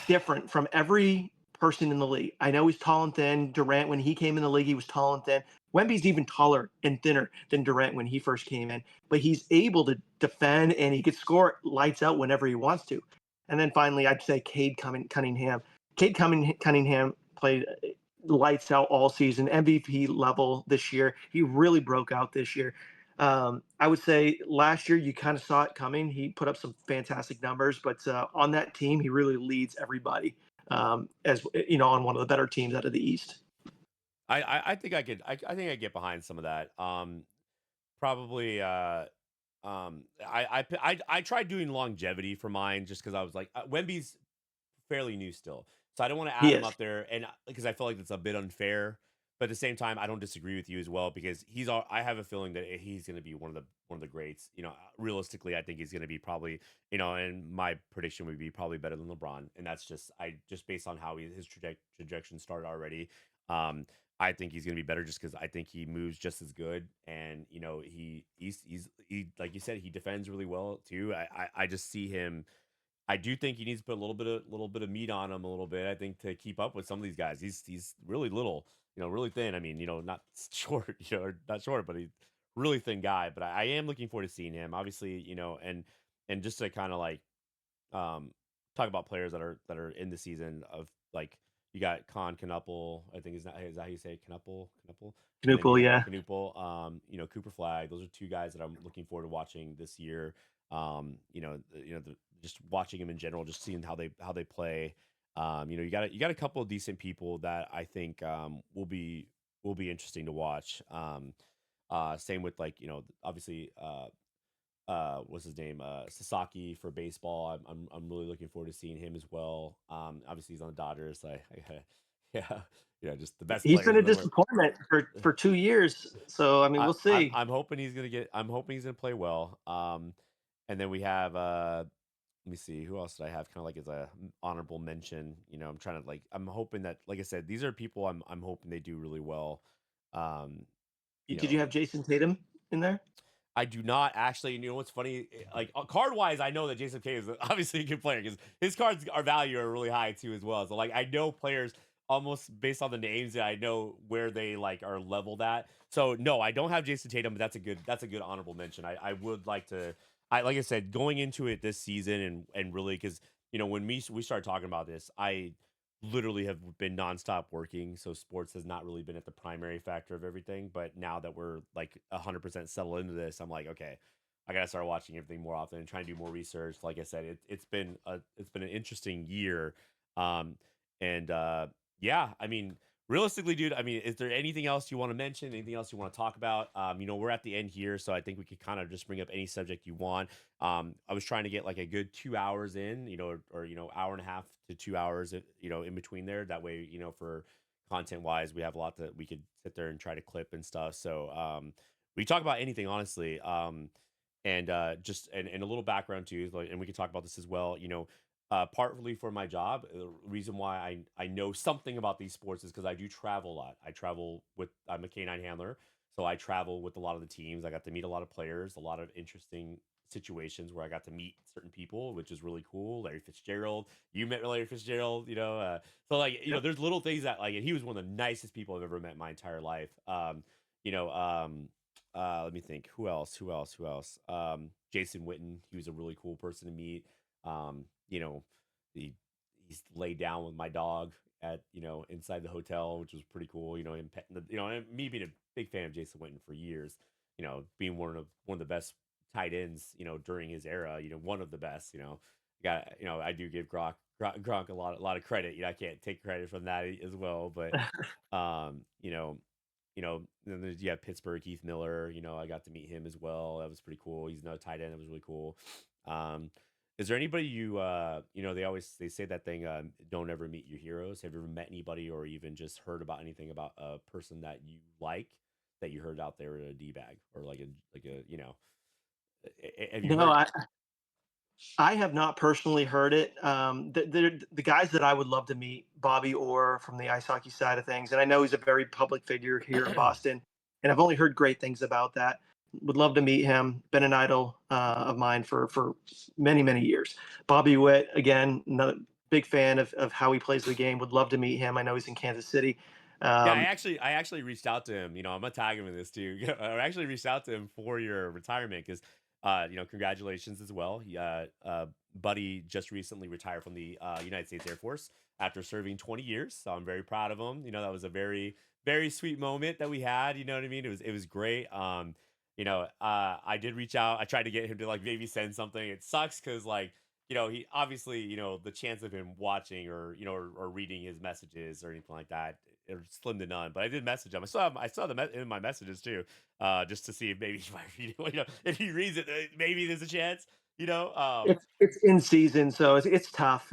different from every person in the league. I know he's tall and thin. Durant, when he came in the league, he was tall and thin. Wemby's even taller and thinner than Durant when he first came in, but he's able to defend and he could score lights out whenever he wants to. And then finally, I'd say Cunningham. Cunningham played lights out all season, MVP level this year. He really broke out this year. I would say last year you kind of saw it coming. He put up some fantastic numbers, but on that team, he really leads everybody as on one of the better teams out of the East. I think I could. I think I get behind some of that. Probably. I tried doing longevity for mine just because I was like Wemby's fairly new still, so I don't want to He add him is. up there, and because I feel like that's a bit unfair. But at the same time, I don't disagree with you as well because I have a feeling that he's going to be one of the greats. Realistically, I think he's going to be probably and my prediction would be probably better than LeBron, and that's just based on how his trajectory started already. Um, I think he's going to be better just because I think he moves just as good, and he like you said he defends really well too. I just see him. I do think he needs to put a little bit of meat on him a little bit. I think to keep up with some of these guys, he's really little, really thin. I mean, not short, or not short, but he's really thin guy. But I am looking forward to seeing him. Obviously, and just to kind of like um talk about players that are in the season of like you got Knuppel, I think is that how you say it? Knuppel, and then you Knupel, got yeah. Knuppel, Cooper Flag. Those are two guys that I'm looking forward to watching this year. Just watching him in general, just seeing how they play. You got a couple of decent people that I think will be interesting to watch. Same with like obviously what's his name? Sasaki for baseball. I'm really looking forward to seeing him as well. Obviously he's on the Dodgers. Yeah, just the best He's been players a in the world. disappointment for 2 years. So I mean, I, we'll I'm see. I'm hoping he's gonna get. I'm hoping he's gonna play well. And then we have let me see who else did I have kind of like as a honorable mention. I'm trying to like I'm hoping that like I said these are people I'm hoping they do really well. Um, you Did you know have Jason Tatum in there? I do not actually. You know what's funny? Like card wise, I know that Jason K is obviously a good player because his cards are value are really high too as well. So like I know players almost based on the names that I know where they like are leveled at. So no, I don't have Jason Tatum, but that's a good honorable mention. I would like to. I like I said going into it this season and really because when we started talking about this, I literally have been nonstop working, so sports has not really been at the primary factor of everything. But now that we're like 100% settled into this, I'm like, okay, I gotta start watching everything more often and trying to do more research. Like I said, it's been an interesting year, and yeah, I mean, realistically, dude, I mean, is there anything else you want to mention? Anything else you want to talk about? We're at the end here, so I think we could kind of just bring up any subject you want. I was trying to get like a good 2 hours in, or hour and a half to 2 hours, in between there. That way, for content wise, we have a lot that we could sit there and try to clip and stuff. So, we talk about anything, honestly. And just and a little background too, like, and we could talk about this as well. Partly for my job. The reason why I know something about these sports is because I do travel a lot. I'm a canine handler, so I travel with a lot of the teams. I got to meet a lot of players, a lot of interesting situations where I got to meet certain people, which is really cool. Larry Fitzgerald, you met Larry Fitzgerald, so like Yep. there's little things that like, and he was one of the nicest people I've ever met in my entire life. You know, let me think, who else? Jason Witten, he was a really cool person to meet. He he's laid down with my dog at inside the hotel, which was pretty cool. And petting and me being a big fan of Jason Witten for years. Being one of the best tight ends. During his era. One of the best. I do give Gronk a lot of credit. I can't take credit from that as well, but um, you know. Then you have Pittsburgh, Keith Miller. I got to meet him as well. That was pretty cool. He's another tight end. That was really cool. Um, is there anybody they say that thing, don't ever meet your heroes. Have you ever met anybody or even just heard about anything about a person that you like that you heard out there at a D bag or have you No, heard? I have not personally heard it. The guys that I would love to meet, Bobby Orr from the ice hockey side of things, and I know he's a very public figure here in Boston, and I've only heard great things about that. Would love to meet him. Been an idol of mine for many years. Bobby Witt, again, another big fan of how he plays the game. Would love to meet him. I know he's in Kansas City. Yeah, I Um, actually I actually reached out to him. I'm gonna tag him in this too. I actually reached out to him for your retirement because, congratulations as well. Buddy just recently retired from the United States Air Force after serving 20 years. So I'm very proud of him. That was a very very sweet moment that we had. You know what I mean? It was great. I did reach out. I tried to get him to like maybe send something. It sucks because like he obviously, the chance of him watching or reading his messages or anything like that are slim to none. But I did message him. I saw them in my messages too, just to see if maybe he might read it. If he reads it, maybe there's a chance. it's in season, so it's tough.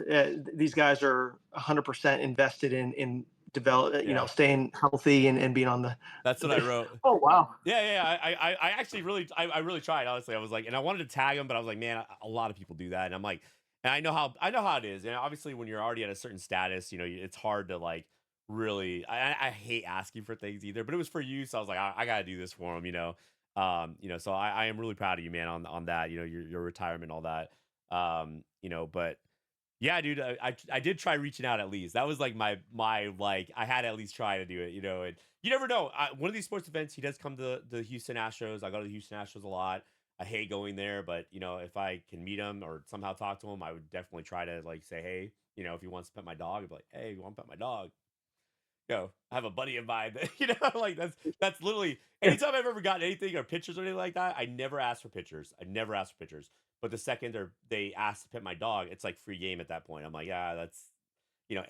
These guys are 100% invested in develop, Yeah, staying healthy and being on the. that's what I wrote. Oh wow! Yeah, yeah, yeah. I actually I really tried. Honestly, I was like, and I wanted to tag him, but I was like, man, a lot of people do that, and I'm like, and I know how it is. And obviously, when you're already at a certain status, it's hard to like really. I hate asking for things either, but it was for you, so I was like, I got to do this for him. So I am really proud of you, man, on that. Your retirement, all that. But yeah, dude, I did try reaching out at least. That was like my like I had to at least try to do it, and you never know. One of these sports events, he does come to the Houston Astros. I go to the Houston Astros a lot. I hate going there, but if I can meet him or somehow talk to him, I would definitely try to like say, hey, if he wants to pet my dog, I'd be like, hey, you want to pet my dog? I have a buddy of mine that, like that's literally anytime I've ever gotten anything or pictures or anything like that, I never ask for pictures. I never ask for pictures. But the second they ask to pet my dog, it's like free game at that point. I'm like, yeah, that's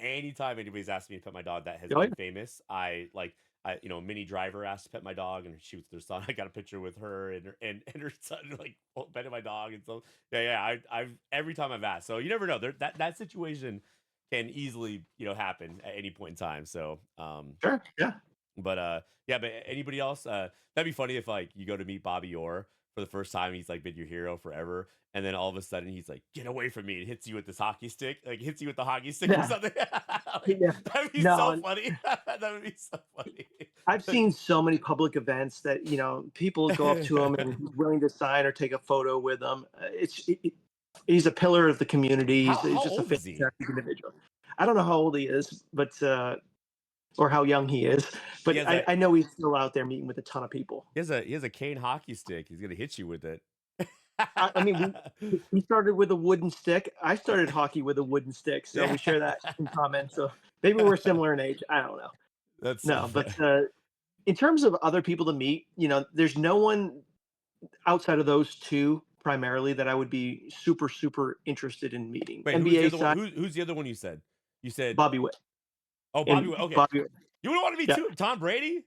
anytime anybody's asked me to pet my dog that has Oh, yeah. been famous, Minnie Driver asked to pet my dog and she was their son. I got a picture with her and her son like petting my dog and so yeah. I've every time I've asked. So you never know. That situation can easily happen at any point in time. So Sure, yeah. yeah, but anybody else? That'd be funny if like you go to meet Bobby Orr for the first time. He's like been your hero forever, and then all of a sudden he's like, "Get away from me!" and hits you with this hockey stick, like hits you with the hockey stick or Yeah, something. Like, yeah. that'd be so No, funny. That would be so funny. I've seen so many public events that people go up to him and he's willing to sign or take a photo with them. He's a pillar of the community. how He's how just a old is he? fantastic individual. I don't know how old he is, but or how young he is, He but has I, a I know he's still out there meeting with a ton of people. he has a cane hockey stick. He's gonna hit you with it. I mean, we started with a wooden stick. I started hockey with a wooden stick, so Yeah, we share that in common. So maybe we're similar in age. I don't know. that's so No, but funny. in terms of other people to meet, there's no one outside of those two primarily that I would be super interested in meeting. Wait, who's the NBA other one? side, Who's the other one you said? You said Bobby Witt oh Bobby. and Okay, Bobby Witt. You would want to meet Yeah, Tom Brady?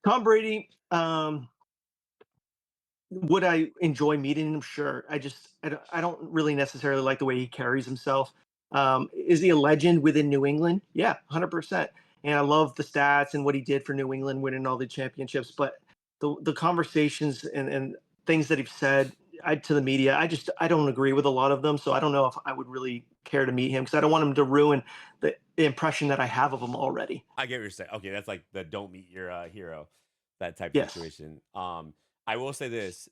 Tom Brady. Would I enjoy meeting him? Sure. I don't really necessarily like the way he carries himself. Is he a legend within New England? Yeah, 100%. And I love the stats and what he did for New England, winning all the championships. But the conversations and things that he's said to the media, I don't agree with a lot of them. So I don't know if I would really care to meet him because I don't want him to ruin the impression that I have of him already. I get what you're saying. Okay, that's like the don't meet your hero, that type Yes. situation. I will say this: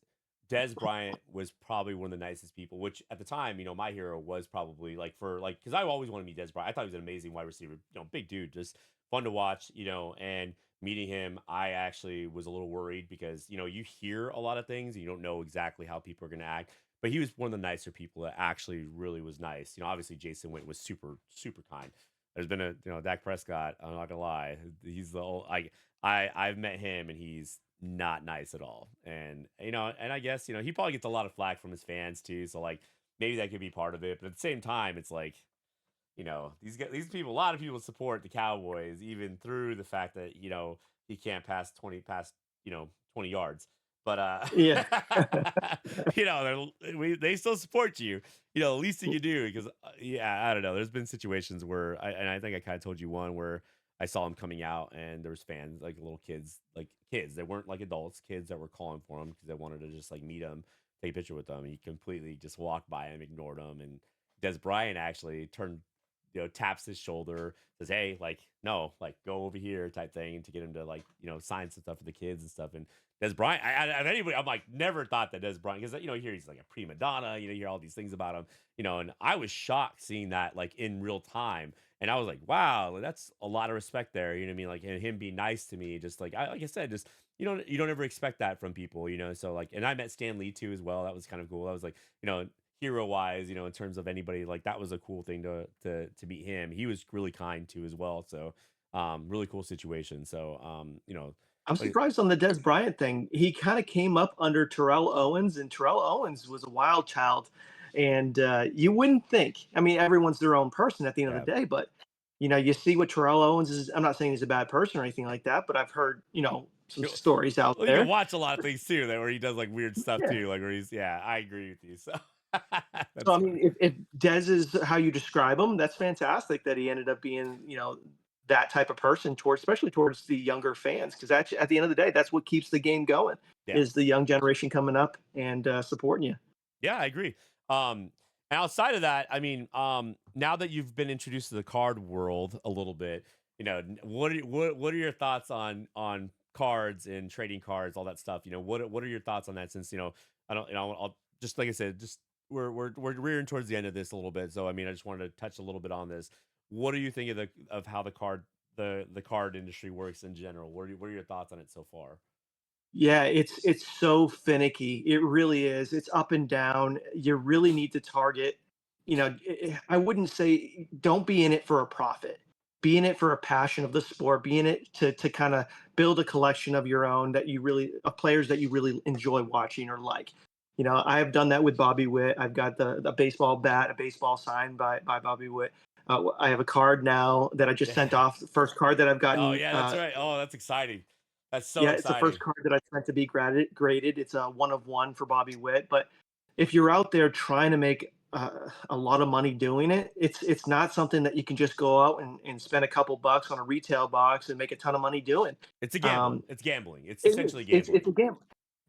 Des Bryant was probably one of the nicest people. Which at the time, my hero was probably like because I always wanted to meet Des Bryant. I thought he was an amazing wide receiver. Big dude, just fun to watch. And meeting him, I actually was a little worried because you hear a lot of things and you don't know exactly how people are going to act. But he was one of the nicer people that actually really was nice. Obviously Jason Witten was super super kind. There's been Dak Prescott. I'm not gonna lie, he's the old. I've met him and he's not nice at all. And I guess he probably gets a lot of flack from his fans too. So like maybe that could be part of it. But at the same time, it's like these people, a lot of people support the Cowboys even through the fact that he can't pass 20 yards. But Yeah. they still support you. The least you can do because yeah, I don't know. There's been situations where I think I kind of told you one where I saw him coming out and there was fans like little kids, like kids. They weren't like adults, kids that were calling for him because they wanted to just like meet him, take a picture with him. He completely just walked by him, ignored him, and Des Bryant actually turned, taps his shoulder, says, "Hey, like, no, like, go over here," type thing, to get him to like, sign some stuff for the kids and stuff. And Des Bryant, anybody, I'm like, never thought that Des Bryant, because here he's like a prima donna, you hear all these things about him, and I was shocked seeing that like in real time, and I was like, wow, that's a lot of respect there, you know what I mean? Like, and him be nice to me, just like I said, just you don't ever expect that from people, so like, and I met Stan Lee too as well. That was kind of cool. I was like, hero wise, in terms of anybody, like that was a cool thing to meet him. He was really kind too as well. So really cool situation. So I'm like, surprised on the Des Bryant thing. He kind of came up under Terrell Owens, and Terrell Owens was a wild child. And you wouldn't think. I mean, everyone's their own person at the end of yeah. the day, but you see what Terrell Owens is. I'm not saying he's a bad person or anything like that, but I've heard some You stories out well, you can there. watch a lot of things too, that where he does like weird stuff Yeah. too, like where he's, yeah, I agree with you. So So that's I funny. mean, if Dez is how you describe him, that's fantastic that he ended up being that type of person towards, especially towards the younger fans, because actually at the end of the day, that's what keeps the game going Yeah. is the young generation coming up and supporting you. Yeah, I agree. And outside of that, I mean, now that you've been introduced to the card world a little bit, what are your thoughts on cards and trading cards, all that stuff? What are your thoughts on that? Since I don't, I'll just, like I said, just we're rearing towards the end of this a little bit. So I mean, I just wanted to touch a little bit on this. What do you think of how the card industry works in general? What are your thoughts on it so far? Yeah, it's so finicky. It really is. It's up and down. You really need to target. I wouldn't say don't be in it for a profit. Be in it for a passion of the sport. Be in it to kind of build a collection of your own of players that you really enjoy watching or like. I have done that with Bobby Witt. I've got the baseball bat, a baseball signed by Bobby Witt. I have a card now that I just sent Yeah. off. The first card that I've Oh gotten. yeah, that's right. Oh, that's exciting. That's so Yeah, it's the first exciting. card that I sent to be graded. It's a 1 of 1 for Bobby Witt. But if you're out there trying to make a lot of money doing it, it's not something that you can just go out and spend a couple bucks on a retail box and make a ton of money doing. It's a gamble. Um, It's gambling. It's it essentially is. It's gambling. a gamble.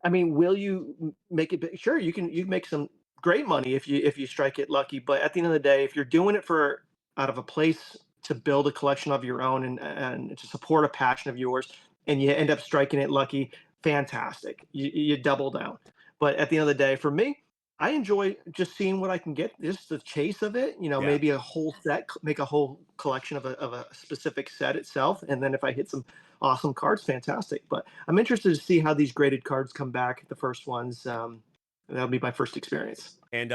I mean, will you make it big? Sure, you make some great money if you strike it lucky. But at the end of the day, if you're doing it for out of a place to build a collection of your own and to support a passion of yours, and you end up striking it lucky, fantastic. You double down. But at the end of the day, for me, I enjoy just seeing what I can get, just the chase of it. Yeah. Maybe a whole set, make a whole collection of a specific set itself, and then if I hit some awesome cards, fantastic. But I'm interested to see how these graded cards come back. The first ones, that'll be my first experience. And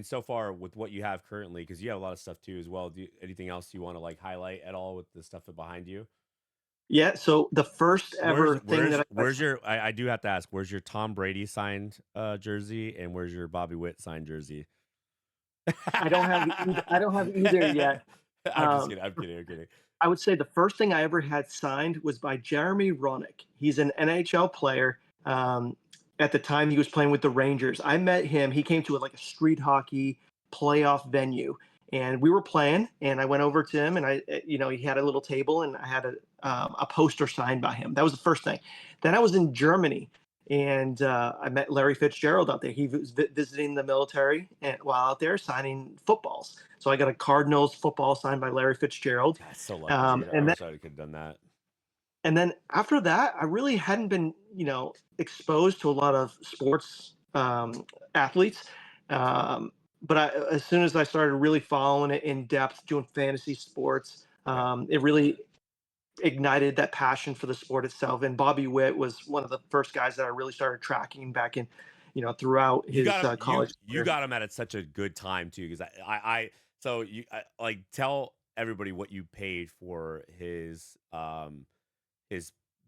so far with what you have currently, because you have a lot of stuff too as well. Anything else you want to like highlight at all with the stuff behind you? Yeah. So the first Where's ever thing where's that where's your I do have to ask, where's your Tom Brady signed jersey and where's your Bobby Witt signed jersey? I don't have either. I don't have either yet. I'm just Um, kidding. I'm kidding. I'm kidding. I would say the first thing I ever had signed was by Jeremy Roenick. He's an NHL player. At the time, he was playing with the Rangers. I met him. He came to like a street hockey playoff venue, and we were playing. And I went over to him, and he had a little table, and I had a poster signed by him. That was the first thing. Then I was in Germany, and I met Larry Fitzgerald out there. He was visiting the military and while out there signing footballs. So I got a Cardinals football signed by Larry Fitzgerald. That's so lucky, Um, dude. I and then wish I could have done that. and then after that, I really hadn't been, exposed to a lot of sports athletes. Um, but as soon as I started really following it in depth, doing fantasy sports, Yeah. it really ignited that passion for the sport itself. And Bobby Witt was one of the first guys that I really started tracking back in, throughout You his got him. college You career. got him at such a good time too, because so like tell everybody what you paid for his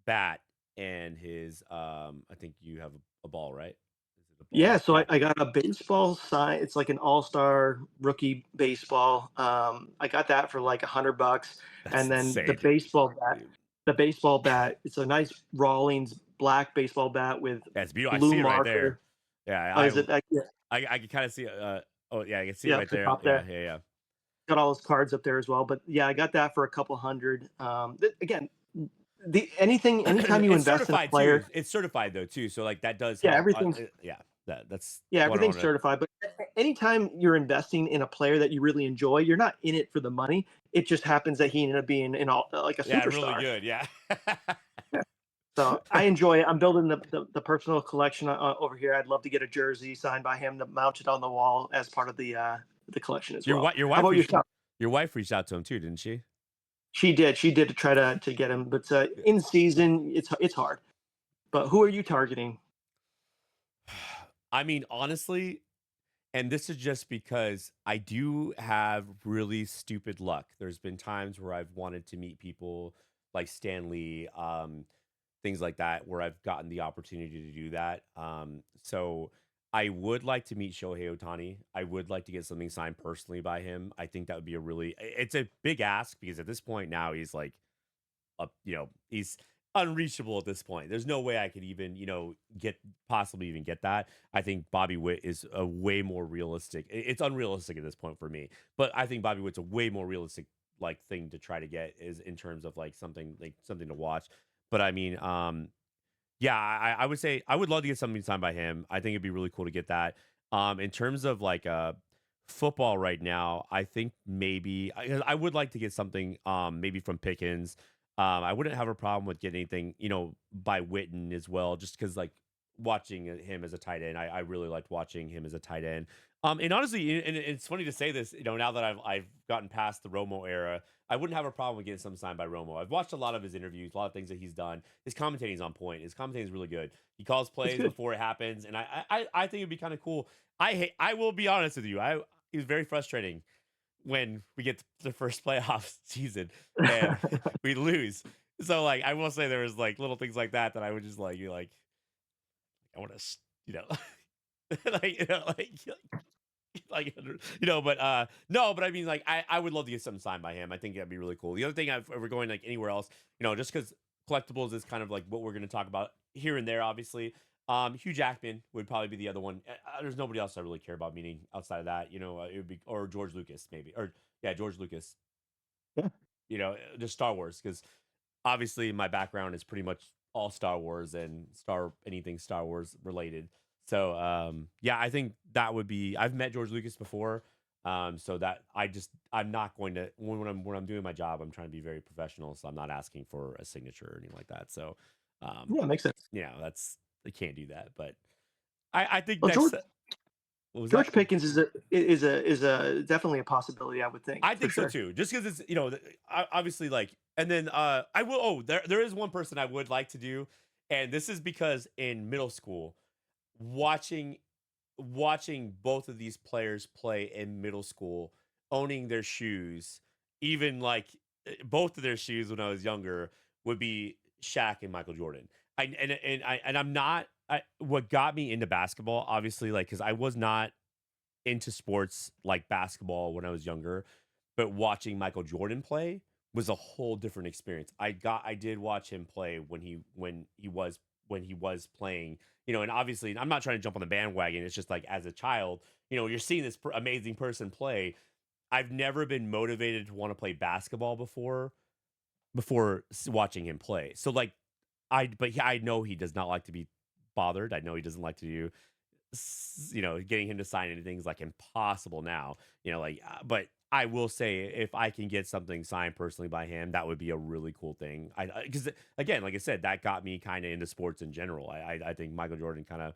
bat and his I think you have a ball, right? Is it a Yeah, ball? so I got a baseball sign. It's like an all-star rookie baseball. I got that for like $100, That's and then insane, dude. the baseball bat. It's a nice Rawlings black baseball bat with That's beautiful. I blue see it right there. marker. Yeah, Oh, is it? Yeah, I can kind of see. Oh yeah, I can see it yeah, right up the there. top Yeah, there. yeah, yeah. Got all his cards up there as well. But yeah, I got that for a couple hundred. Again, anytime you It's invest in a certified too. player, It's certified though too. So like that does yeah, help. everything's Yeah, that's Yeah, what I everything's want to. certified. But anytime you're investing in a player that you really enjoy, you're not in it for the money. It just happens that he ended up being like a Yeah, really superstar. good. Yeah. Yeah. So I enjoy it. I'm building the personal collection over here. I'd love to get a jersey signed by him to mount it on the wall as part of the collection as well. Your How wife about reached yourself? your wife reached out to him too, didn't she? She did. She did to try to get him, but in season, it's hard. But who are you targeting? I mean, honestly, and this is just because I do have really stupid luck. There's been times where I've wanted to meet people like Stanley, things like that, where I've gotten the opportunity to do that. So I would like to meet Shohei Otani. I would like to get something signed personally by him. I think that would be it's a big ask because at this point now he's like he's unreachable at this point. There's no way I could even, possibly even get that. I think Bobby Witt is a way more realistic. It's unrealistic at this point for me, but I think Bobby Witt's a way more realistic like thing to try to get is in terms of something to watch. But I mean, yeah, I would say I would love to get something signed by him. I think it'd be really cool to get that. In terms of like football right now, I think maybe I would like to get something maybe from Pickens. I wouldn't have a problem with getting anything, by Witten as well, just because like watching him as a tight end, I really liked watching him as a tight end. And honestly, and it's funny to say this, now that I've gotten past the Romo era, I wouldn't have a problem with getting some signed by Romo. I've watched a lot of his interviews, a lot of things that he's done. His commentating is on point. His commentating is really good. He calls It's plays good. before it happens, and I think it'd be kind of cool. I will be honest with you. It was very frustrating when we get to the first playoff season and we lose. So like I will say there was like little things like that I would just like you like I want to you know like like but no, but I mean like I would love to get something signed by him. I think that'd be really cool. The other thing if we're going like anywhere else, just because collectibles is kind of like what we're going to talk about here and there, obviously. Hugh Jackman would probably be the other one. There's nobody else I really care about meeting outside of that. It would be or George Lucas maybe or yeah George Lucas. Yeah. Just Star Wars because obviously my background is pretty much all Star Wars and anything Star Wars related. So yeah, I think that would be. I've met George Lucas before, so that I'm not going to when I'm doing my job, I'm trying to be very professional, so I'm not asking for a signature or anything like that. So Yeah, makes sense. that's I can't do that, but I think Well, next. What was that? George Pickens is a definitely a possibility. I would think I for think so sure. too. Just because it's obviously like, and then I will. Oh, there is one person I would like to do, and this is because in middle school, watching both of these players play in middle school, owning their shoes, even like both of their shoes when I was younger would be Shaq and Michael Jordan. I'm not. What got me into basketball, obviously, like because I was not into sports like basketball when I was younger, but watching Michael Jordan play was a whole different experience. I did watch him play when he was playing, and obviously I'm not trying to jump on the bandwagon. It's just like as a child, you're seeing this amazing person play. I've never been motivated to want to play basketball before watching him play. So like I know he does not like to be bothered. I know he doesn't like to do getting him to sign anything is like impossible now. But I will say if I can get something signed personally by him, that would be a really cool thing. I because again, like I said, that got me kind of into sports in general. I think Michael Jordan kind of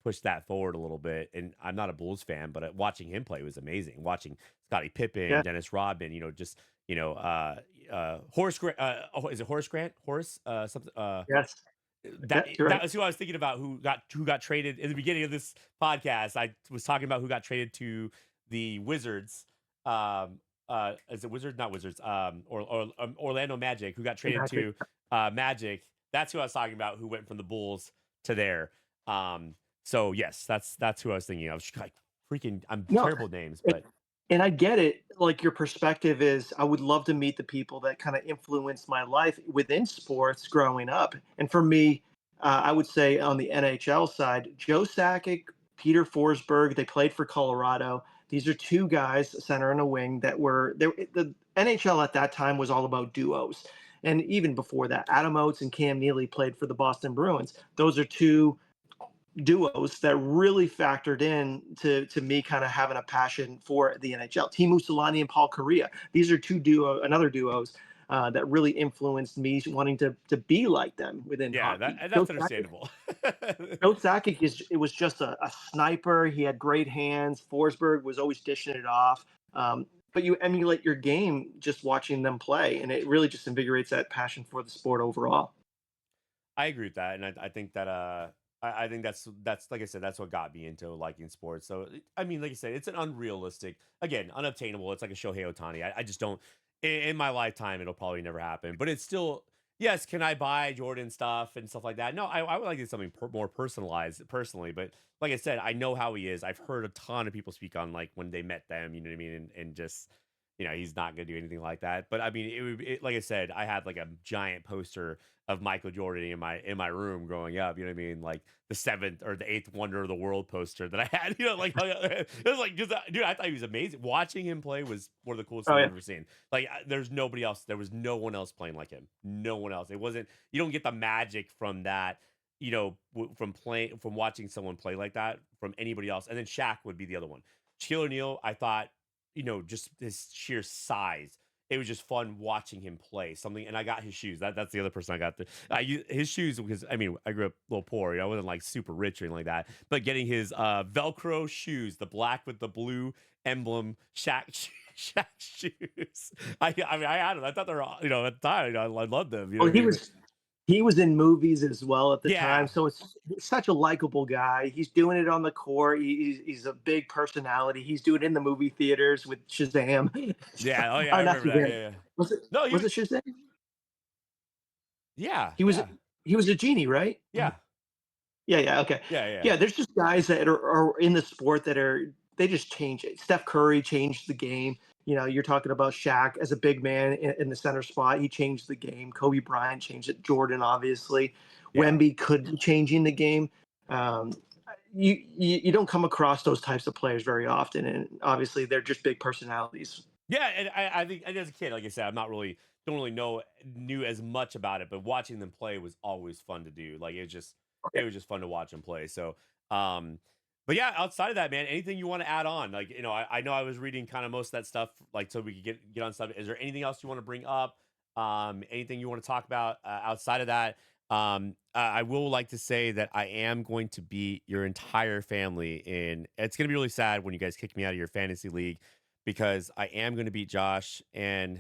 pushed that forward a little bit. And I'm not a Bulls fan, but watching him play was amazing. Watching Scottie Pippen, Yeah. Dennis Rodman, just Horace Grant. Is it Horace Grant? Horace something. Yes. That Yeah, you're right. that was who I was thinking about who got traded in the beginning of this podcast. I was talking about who got traded to the Wizards. Is it Wizards? Not Wizards. Or Orlando Magic, who got traded Exactly. to Magic. That's who I was talking about, who went from the Bulls to there. So yes, that's who I was thinking of. Like freaking, I'm No, terrible with names, and but and I get it. Like your perspective is, I would love to meet the people that kind of influenced my life within sports growing up. And for me, I would say on the NHL side, Joe Sakic, Peter Forsberg, they played for Colorado. These are two guys, a center and a wing, that were there. The NHL at that time was all about duos. And even before that, Adam Oates and Cam Neely played for the Boston Bruins. Those are two duos that really factored in to me kind of having a passion for the NHL. Teemu Selanne and Paul Kariya. These are another duos that really influenced me wanting to be like them within yeah, hockey. that's understandable. Joe Sakic it was just a sniper. He had great hands. Forsberg was always dishing it off. But you emulate your game just watching them play, and it really just invigorates that passion for the sport overall. I agree with that, and I think that I think that's like I said, that's what got me into liking sports. So I mean, like I said, it's an unrealistic, again, unobtainable. It's like a Shohei Otani. I just don't in my lifetime. It'll probably never happen, but it's still yes. Can I buy Jordan stuff and stuff like that? No, I would like to get something more personalized personally. But like I said, I know how he is. I've heard a ton of people speak on like when they met them. You know what I mean? And just he's not going to do anything like that. But I mean, like I said, I had like a giant poster of Michael Jordan in my room growing up. You know what I mean? Like the seventh or the eighth wonder of the world poster that I had. Like it was like just dude, I thought he was amazing. Watching him play was one of the coolest Oh things I've yeah. ever seen. Like there's nobody else. There was no one else playing like him. No one else. It wasn't. You don't get the magic from that. From watching someone play like that from anybody else. And then Shaq would be the other one. Shaquille O'Neal, I thought just his sheer size. It was just fun watching him play something. And I got his shoes. That's the other person I got. His shoes because I mean I grew up a little poor. I wasn't like super rich or anything like that. But getting his Velcro shoes, the black with the blue emblem, Shaq Shaq shoes. I mean I had them. I thought they were at the time. I loved them. You know Well, what I mean? he was in movies as well at the time, Yeah, so it's such a likable guy. He's doing it on the court. He's a big personality. He's doing it in the movie theaters with Shazam. yeah. Oh yeah, I Or not remember that. Shazam. Yeah, yeah. Was it No, was it Shazam? yeah, He was yeah, he was a genie, right? yeah, Yeah, yeah, okay. yeah, yeah. Yeah, there's just guys that are in the sport that they just change it. Steph Curry changed the game. You're talking about Shaq as a big man in the center spot. He changed the game. Kobe Bryant changed it. Jordan, obviously. Yeah. Wemby could be changing the game. Um, you don't come across those types of players very often, and obviously they're just big personalities. Yeah, and I think and as a kid, like I said, I'm not really don't really knew as much about it, but watching them play was always fun to do. Like it was just fun to watch them play. So but yeah, outside of that, man, anything you want to add on? Like, I know I was reading kind of most of that stuff, like so we could get on stuff. Is there anything else you want to bring up? Anything you want to talk about outside of that? I will like to say that I am going to beat your entire family in it's gonna be really sad when you guys kick me out of your fantasy league because I am going to beat Josh and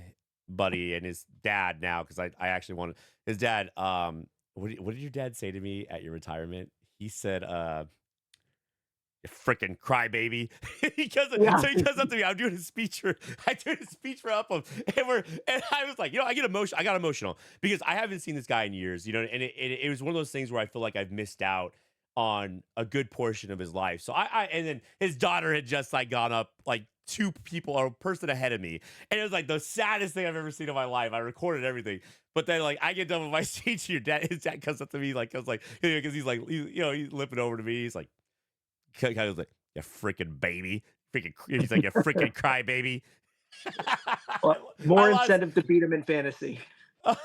Buddy and his dad now because I actually want his dad. What did your dad say to me at your retirement? He said, "You freaking crybaby." Yeah, So he comes up to me. I'm doing a speech for I do a speech for up him, and I was like, I got emotional because I haven't seen this guy in years, and it was one of those things where I feel like I've missed out on a good portion of his life. So and then his daughter had just like gone up like two people or a person ahead of me. And it was like the saddest thing I've ever seen in my life. I recorded everything. But then like I get done with my speech, his dad comes up to me like I was like, because he's like, he's lipping over to me. He's like, kind of like, you freaking baby. Freaking, he's like, you freaking cry baby. Well, I more lost. incentive to beat him in fantasy. Oh,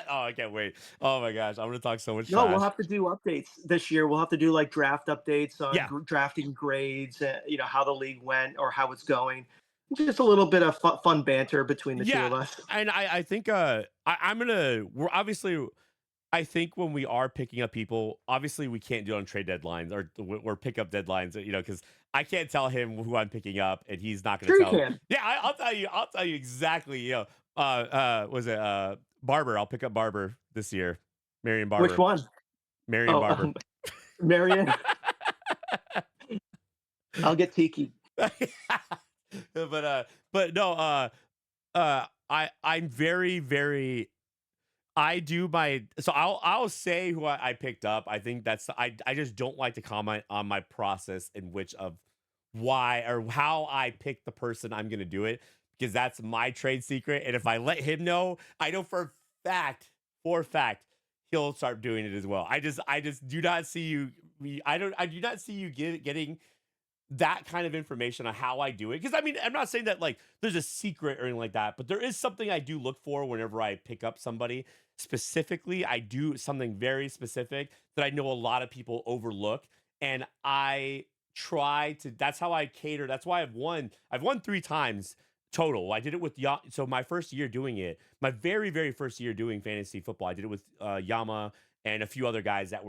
I can't wait. Oh my gosh, I'm gonna talk so much No, we'll trash. have to do updates this year. We'll have to do like draft updates on Yeah, drafting grades, how the league went or how it's going. Just a little bit of fun banter between the two yeah, of us. and I think I'm gonna we're obviously I think when we are picking up people, obviously we can't do it on trade deadlines or pickup deadlines, because I can't tell him who I'm picking up and he's not gonna Sure, you tell. can. Yeah, I'll tell you exactly. Was it Barber? I'll pick up Barber this year. Marion Which Barber. one? Marion Oh, Barber. Marion. I'll get Tiki. But no, I'm very, very I do my so I'll say who I picked up. I think I just don't like to comment on my process in which of why or how I pick the person I'm gonna do it, because that's my trade secret. And if I let him know, I know for a fact, he'll start doing it as well. I just do not see you. I do not see you getting that kind of information on how I do it. Because I mean, I'm not saying that like there's a secret or anything like that, but there is something I do look for whenever I pick up somebody. Specifically, I do something very specific that I know a lot of people overlook. And I try to, that's how I cater. That's why I've won 3 times total. I did it with so my first year doing it, my very, very first year doing fantasy football, I did it with Yama and a few other guys that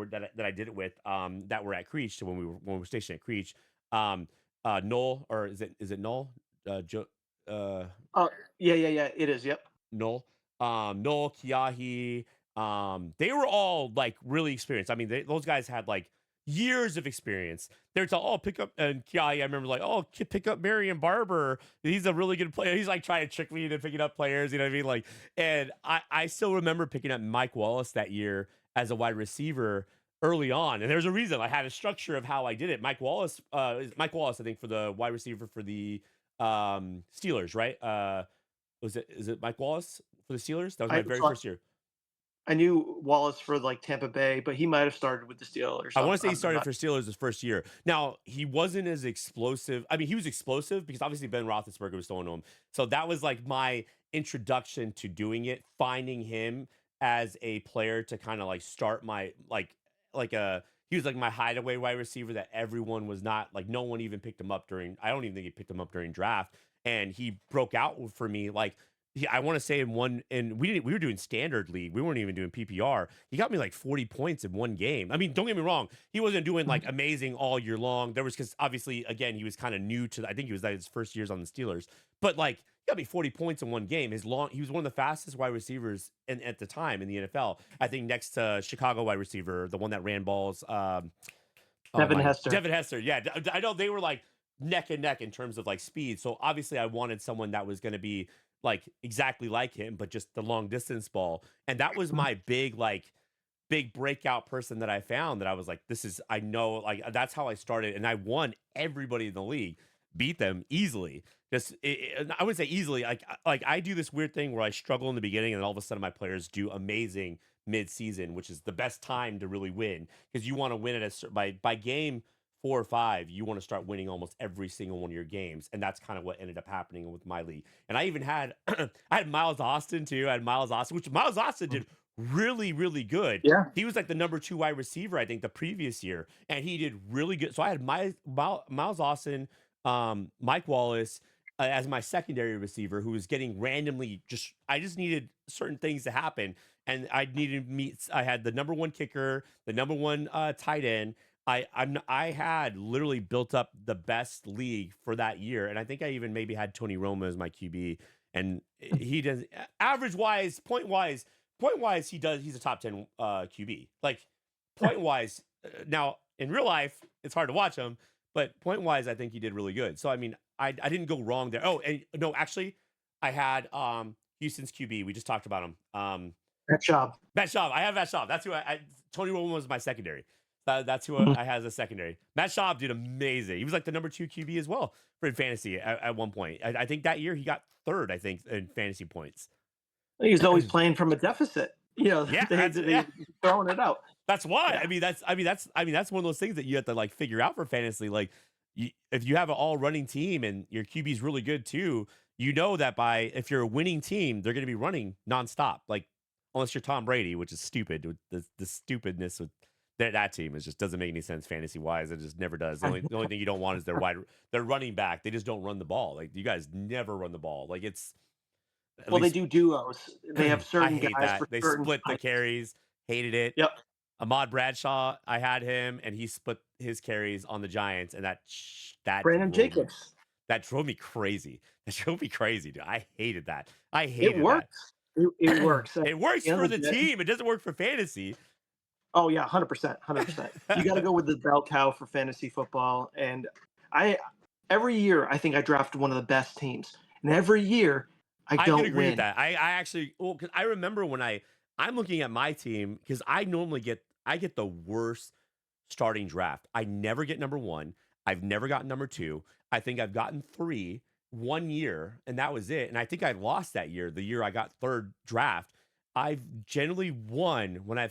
I did it with that were at Creech when we were stationed at Creech. Um, Noel, or is it Noel? Joe, uh, Oh, yeah, yeah, yeah. It is. Yep. Noel, Noel, Kiahi, they were all like really experienced. I mean, those guys had like years of experience. They're tell, oh, pick up and Kiahi. I remember like, oh, pick up Marion Barber. He's a really good player. He's like trying to trick me into picking up players. You know what I mean? Like, and I still remember picking up Mike Wallace that year as a wide receiver early on, and there's a reason I had a structure of how I did it. Mike Wallace, I think, for the wide receiver for the Steelers, right? Is it Mike Wallace for the Steelers? That was my I very so first year. I knew Wallace for like Tampa Bay, but he might have started with the Steelers. I I'm want to say he I'm started not. for Steelers his first year. Now he wasn't as explosive. I mean, he was explosive because obviously Ben Roethlisberger was throwing to him. So that was like my introduction to doing it, finding him as a player to kind of like start my like a he was like my hideaway wide receiver that everyone was not like no one even picked him up during. I don't even think he picked him up during draft, and he broke out for me like I want to say in one, and we were doing standard league. We weren't even doing PPR. He got me like 40 points in one game. I mean, don't get me wrong. He wasn't doing like amazing all year long. There was because obviously, again, he was kind of new to. I think he was like his first years on the Steelers, but like he got me 40 points in one game. He was one of the fastest wide receivers at the time in the NFL. I think next to Chicago wide receiver, the one that ran balls. Oh Devin my, Hester. Devin Hester. Yeah, I know they were like neck and neck in terms of like speed. So obviously, I wanted someone that was going to be like exactly like him, but just the long distance ball. And that was my big breakout person that I found that I was like, this is I know like that's how I started, and I won everybody in the league, beat them easily. Just I wouldn't say easily. Like I do this weird thing where I struggle in the beginning, and all of a sudden my players do amazing mid-season, which is the best time to really win because you want to win it by game 4 or 5. You want to start winning almost every single one of your games, and that's kind of what ended up happening with my league. And I even had I had Miles Austin too. I had Miles Austin, which Miles Austin did really, really good. Yeah. He was like the number 2 wide receiver, I think, the previous year, and he did really good. So I had Miles Austin, Mike Wallace as my secondary receiver, who was getting randomly just. I just needed certain things to happen, and I needed to meet. I had the number 1 kicker, the number 1 tight end. I had literally built up the best league for that year, and I think I even maybe had Tony Romo as my QB, and he does average wise, point wise, he's a top 10 QB. Like point wise, now in real life, it's hard to watch him, but point wise, I think he did really good. So I mean, I didn't go wrong there. Oh, and no, actually, I had Houston's QB. We just talked about him. That job. Matt Schaub. I have Matt Schaub. That's who Tony Romo was my secondary. That's who Mhm. I had as a secondary. Matt Schaub did amazing. He was like the number 2 QB as well for fantasy at one point. I think that year he got third, I think, in fantasy points. He's always playing from a deficit. Yeah, They throwing it out. that's why. Yeah. That's one of those things that you have to like figure out for fantasy. Like, if you have an all running team and your QB is really good too, you know that if you're a winning team, they're going to be running nonstop. Like, unless you're Tom Brady, which is stupid. With the stupidness with that team, it just doesn't make any sense fantasy wise. It just never does. The only thing you don't want is their running back. They just don't run the ball. Like, you guys never run the ball. Like, it's at Well, they least do duos. They have I certain hate guys that for they certain split the types. carries. Hated it. Yep. Ahmad Bradshaw, I had him, and he split his carries on the Giants, and that Brandon Jacobs. drove me crazy. That drove me crazy, dude. I hated that. I It hated that. works. It works. At It works the end for of the the day, team. It doesn't work for fantasy. oh yeah, 100%, 100%. You got to go with the bell cow for fantasy football. And I every year I think I draft one of the best teams, and every year I I can don't agree with win. that. I actually, well, because I remember when I'm looking at my team because I normally get the worst starting draft. I never get number one. I've never gotten number two. I think I've gotten three 1 year, and that was it. And I think I lost that year, the year I got third draft. I've generally won when I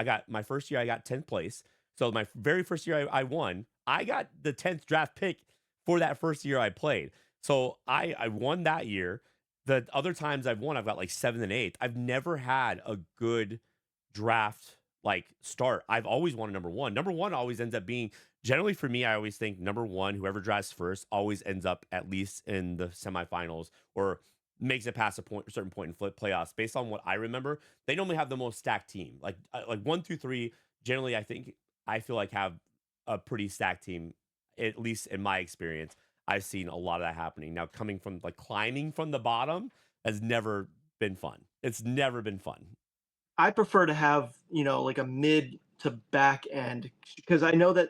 got my first year, I got 10th place. So my very first year I won, I got the 10th draft pick for that first year I played. So I won that year. The other times I've won, I've got like seventh and eighth. I've never had a good draft like start. I've always wanted number one. Number one always ends up being generally for me. I always think number one, whoever drafts first, always ends up at least in the semifinals or makes it past a certain point in flip playoffs. Based on what I remember, they normally have the most stacked team. Like 1 through 3, generally, I feel like have a pretty stacked team. At least in my experience, I've seen a lot of that happening. Now, coming from like climbing from the bottom has never been fun. It's never been fun. I prefer to have, like a mid to back end because I know that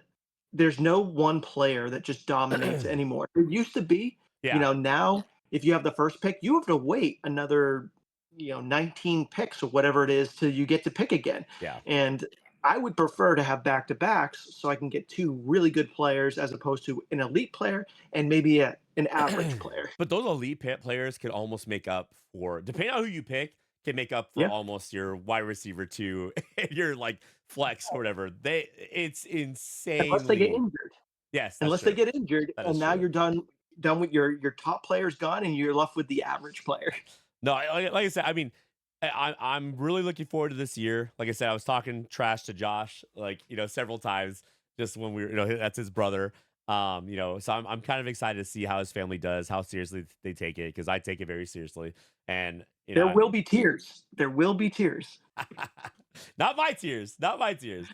there's no one player that just dominates anymore. It used to be, Yeah. now if you have the first pick, you have to wait another, 19 picks or whatever it is till you get to pick again. Yeah. And I would prefer to have back to backs so I can get two really good players as opposed to an elite player and maybe an average player. But those elite players could almost make up for, depending on who you pick, can make up for Yeah. almost your wide receiver two and your like flex or whatever. It's Unless they get insanely. injured. Yes, that's Unless they true. get injured, That and is now true. you're done with your top players gone, and you're left with the average player. No, like I said, I mean, I'm really looking forward to this year. Like I said, I was talking trash to Josh, like several times, just when we were, that's his brother. So I'm kind of excited to see how his family does, how seriously they take it, because I take it very seriously, and There will be tears. There will be tears. not my tears, not my tears.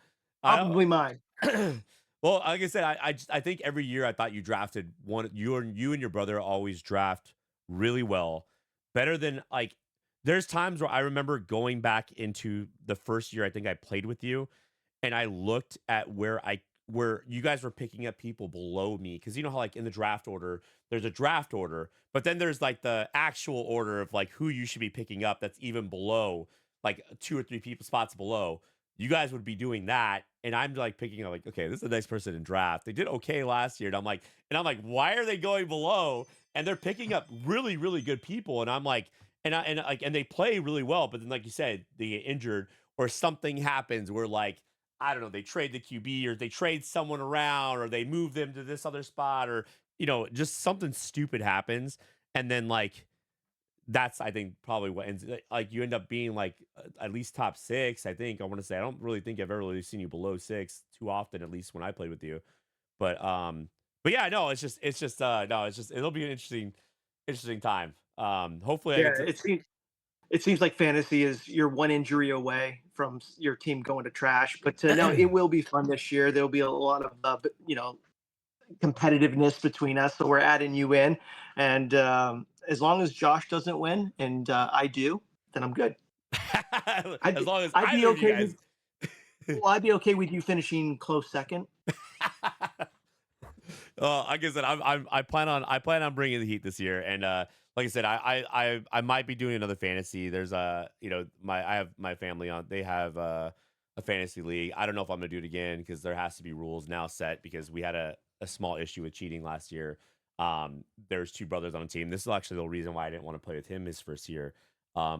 I don't. Probably mine. Well, like I said, I think every year I thought you drafted one. You and your brother always draft really well, better than like. There's times where I remember going back into the first year I think I played with you, and I looked at where you guys were picking up people below me because you know how like in the draft order there's a draft order, but then there's like the actual order of like who you should be picking up that's even below like two or three people spots below. You guys would be doing that, and I'm like picking up like okay, this is a nice person in draft. They did okay last year, and I'm like, why are they going below? And they're picking up really really good people, and I'm like, and they play really well, but then like you said, they get injured or something happens where like I don't know, they trade the QB or they trade someone around or they move them to this other spot or just something stupid happens and then like that's I think probably what ends like you end up being like at least top 6, I think. I want to say I don't really think I've ever really seen you below 6 too often at least when I played with you. But yeah, no, it's just no, it's just it'll be an interesting time. Hopefully I Yeah, get to it seems like fantasy is you're one injury away from your team going to trash. But no, it will be fun this year. There'll be a lot of competitiveness between us, so we're adding you in. And as long as Josh doesn't win and I do, then I'm good. I'd as be, long as I'd be either of you okay guys. with well, I'd be okay with you finishing close second. Like I said, I plan on bringing the heat this year, and like I said, I might be doing another fantasy. There's I have my family on. They have a fantasy league. I don't know if I'm gonna do it again because there has to be rules now set because we had a small issue with cheating last year. There's two brothers on a team. This is actually the reason why I didn't want to play with him his first year,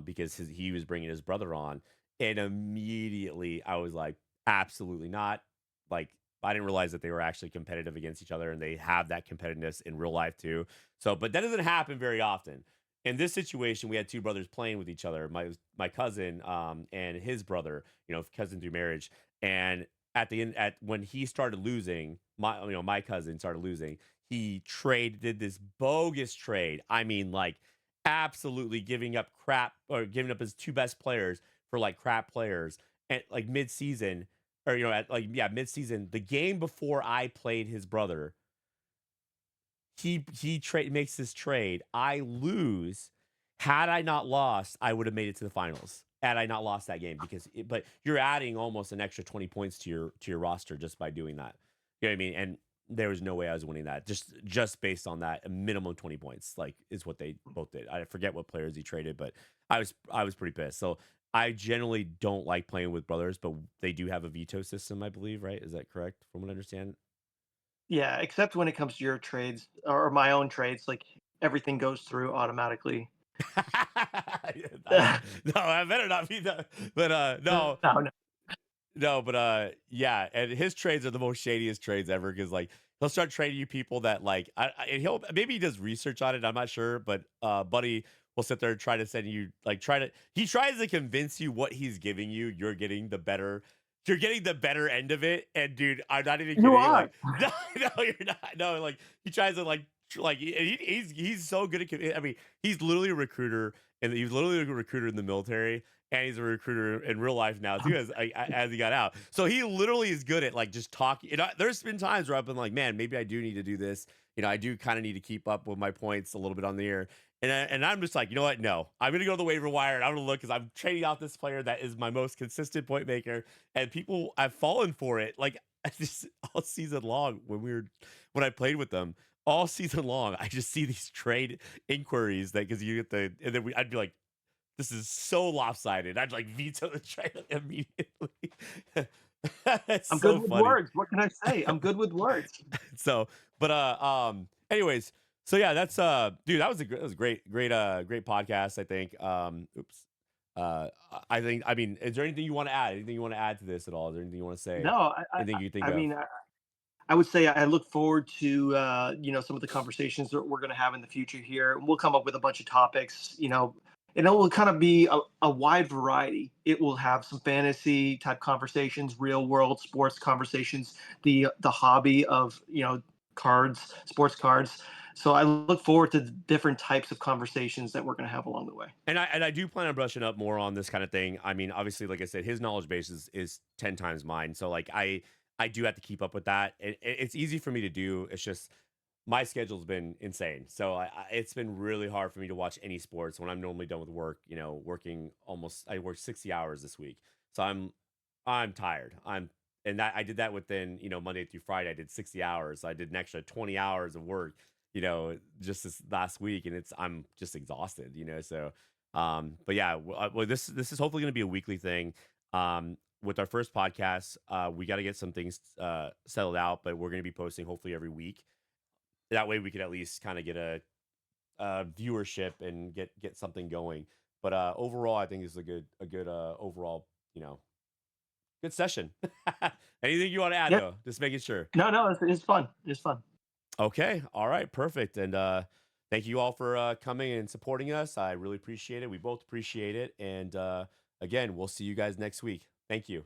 because he was bringing his brother on, and immediately I was like, absolutely not. Like I didn't realize that they were actually competitive against each other, and they have that competitiveness in real life too. So, but that doesn't happen very often. In this situation, we had two brothers playing with each other. My cousin, and his brother, cousin through marriage. And at the end, at when he started losing, my cousin started losing. He did this bogus trade. I mean, like absolutely giving up crap or giving up his two best players for like crap players at like mid season or at like yeah mid season. The game before I played his brother, he trade makes this trade. I lose. Had I not lost, I would have made it to the finals. Had I not lost that game, but you're adding almost an extra 20 points to your roster just by doing that. You know what I mean? And there was no way I was winning that. Just based on that, a minimum 20 points, like is what they both did. I forget what players he traded, but I was pretty pissed. So I generally don't like playing with brothers, but they do have a veto system, I believe, right? Is that correct from what I understand? Yeah, except when it comes to your trades or my own trades, like everything goes through automatically. I no, I better not be that. But No, no, no. no, but yeah, and his trades are the most shadiest trades ever because like he'll start trading you people that like and he'll maybe he does research on it. I'm not sure, but Buddy will sit there and try to send you like he tries to convince you what he's giving you. You're getting the better end of it. And dude, I'm not even You kidding. are. Like no, no, you're not. No, like he tries to he's so good at. I mean, he's literally a recruiter, and he's literally a recruiter in the military and he's a recruiter in real life now too, as he got out. So he literally is good at like just talking. There's been times where I've been like, man, maybe I do need to do this. I do kind of need to keep up with my points a little bit on the air. And I'm just like, you know what? No, I'm gonna go to the waiver wire and I'm gonna look because I'm trading out this player that is my most consistent point maker, and people have fallen for it. Like I just all season long when I played with them all season long, I just see these trade inquiries that because you get and then I'd be like, this is so lopsided. I'd like veto the trade immediately. It's I'm good so with funny. words. What can I say? I'm good with words. So, but anyways, so yeah, that's dude, that was a great podcast. I think. Oops. I mean, is there anything you want to add? Anything you want to add to this at all? Is there anything you want to say? No, Anything you think I of? mean, I would say I look forward to some of the conversations that we're going to have in the future here. We'll come up with a bunch of topics, and it will kind of be a wide variety. It will have some fantasy type conversations, real world sports conversations, the hobby of cards, sports cards. So I look forward to the different types of conversations that we're going to have along the way. And I do plan on brushing up more on this kind of thing. I mean, obviously, like I said, his knowledge base is 10 times mine. So like I do have to keep up with that. It's easy for me to do. It's just my schedule's been insane. So it's been really hard for me to watch any sports when I'm normally done with work, I worked 60 hours this week. So I'm tired. And that I did that within, Monday through Friday. I did 60 hours. I did an extra 20 hours of work, just this last week, and I'm just exhausted, So but yeah, well, this is hopefully going to be a weekly thing. With our first podcast, we got to get some things settled out, but we're going to be posting hopefully every week. That way, we could at least kind of get a viewership and get something going. But overall, I think it's a good overall, good session. Anything you want to add Yep. though? Just making sure. No, no, it's fun. It's fun. Okay. All right. Perfect. And thank you all for coming and supporting us. I really appreciate it. We both appreciate it. And again, we'll see you guys next week. Thank you.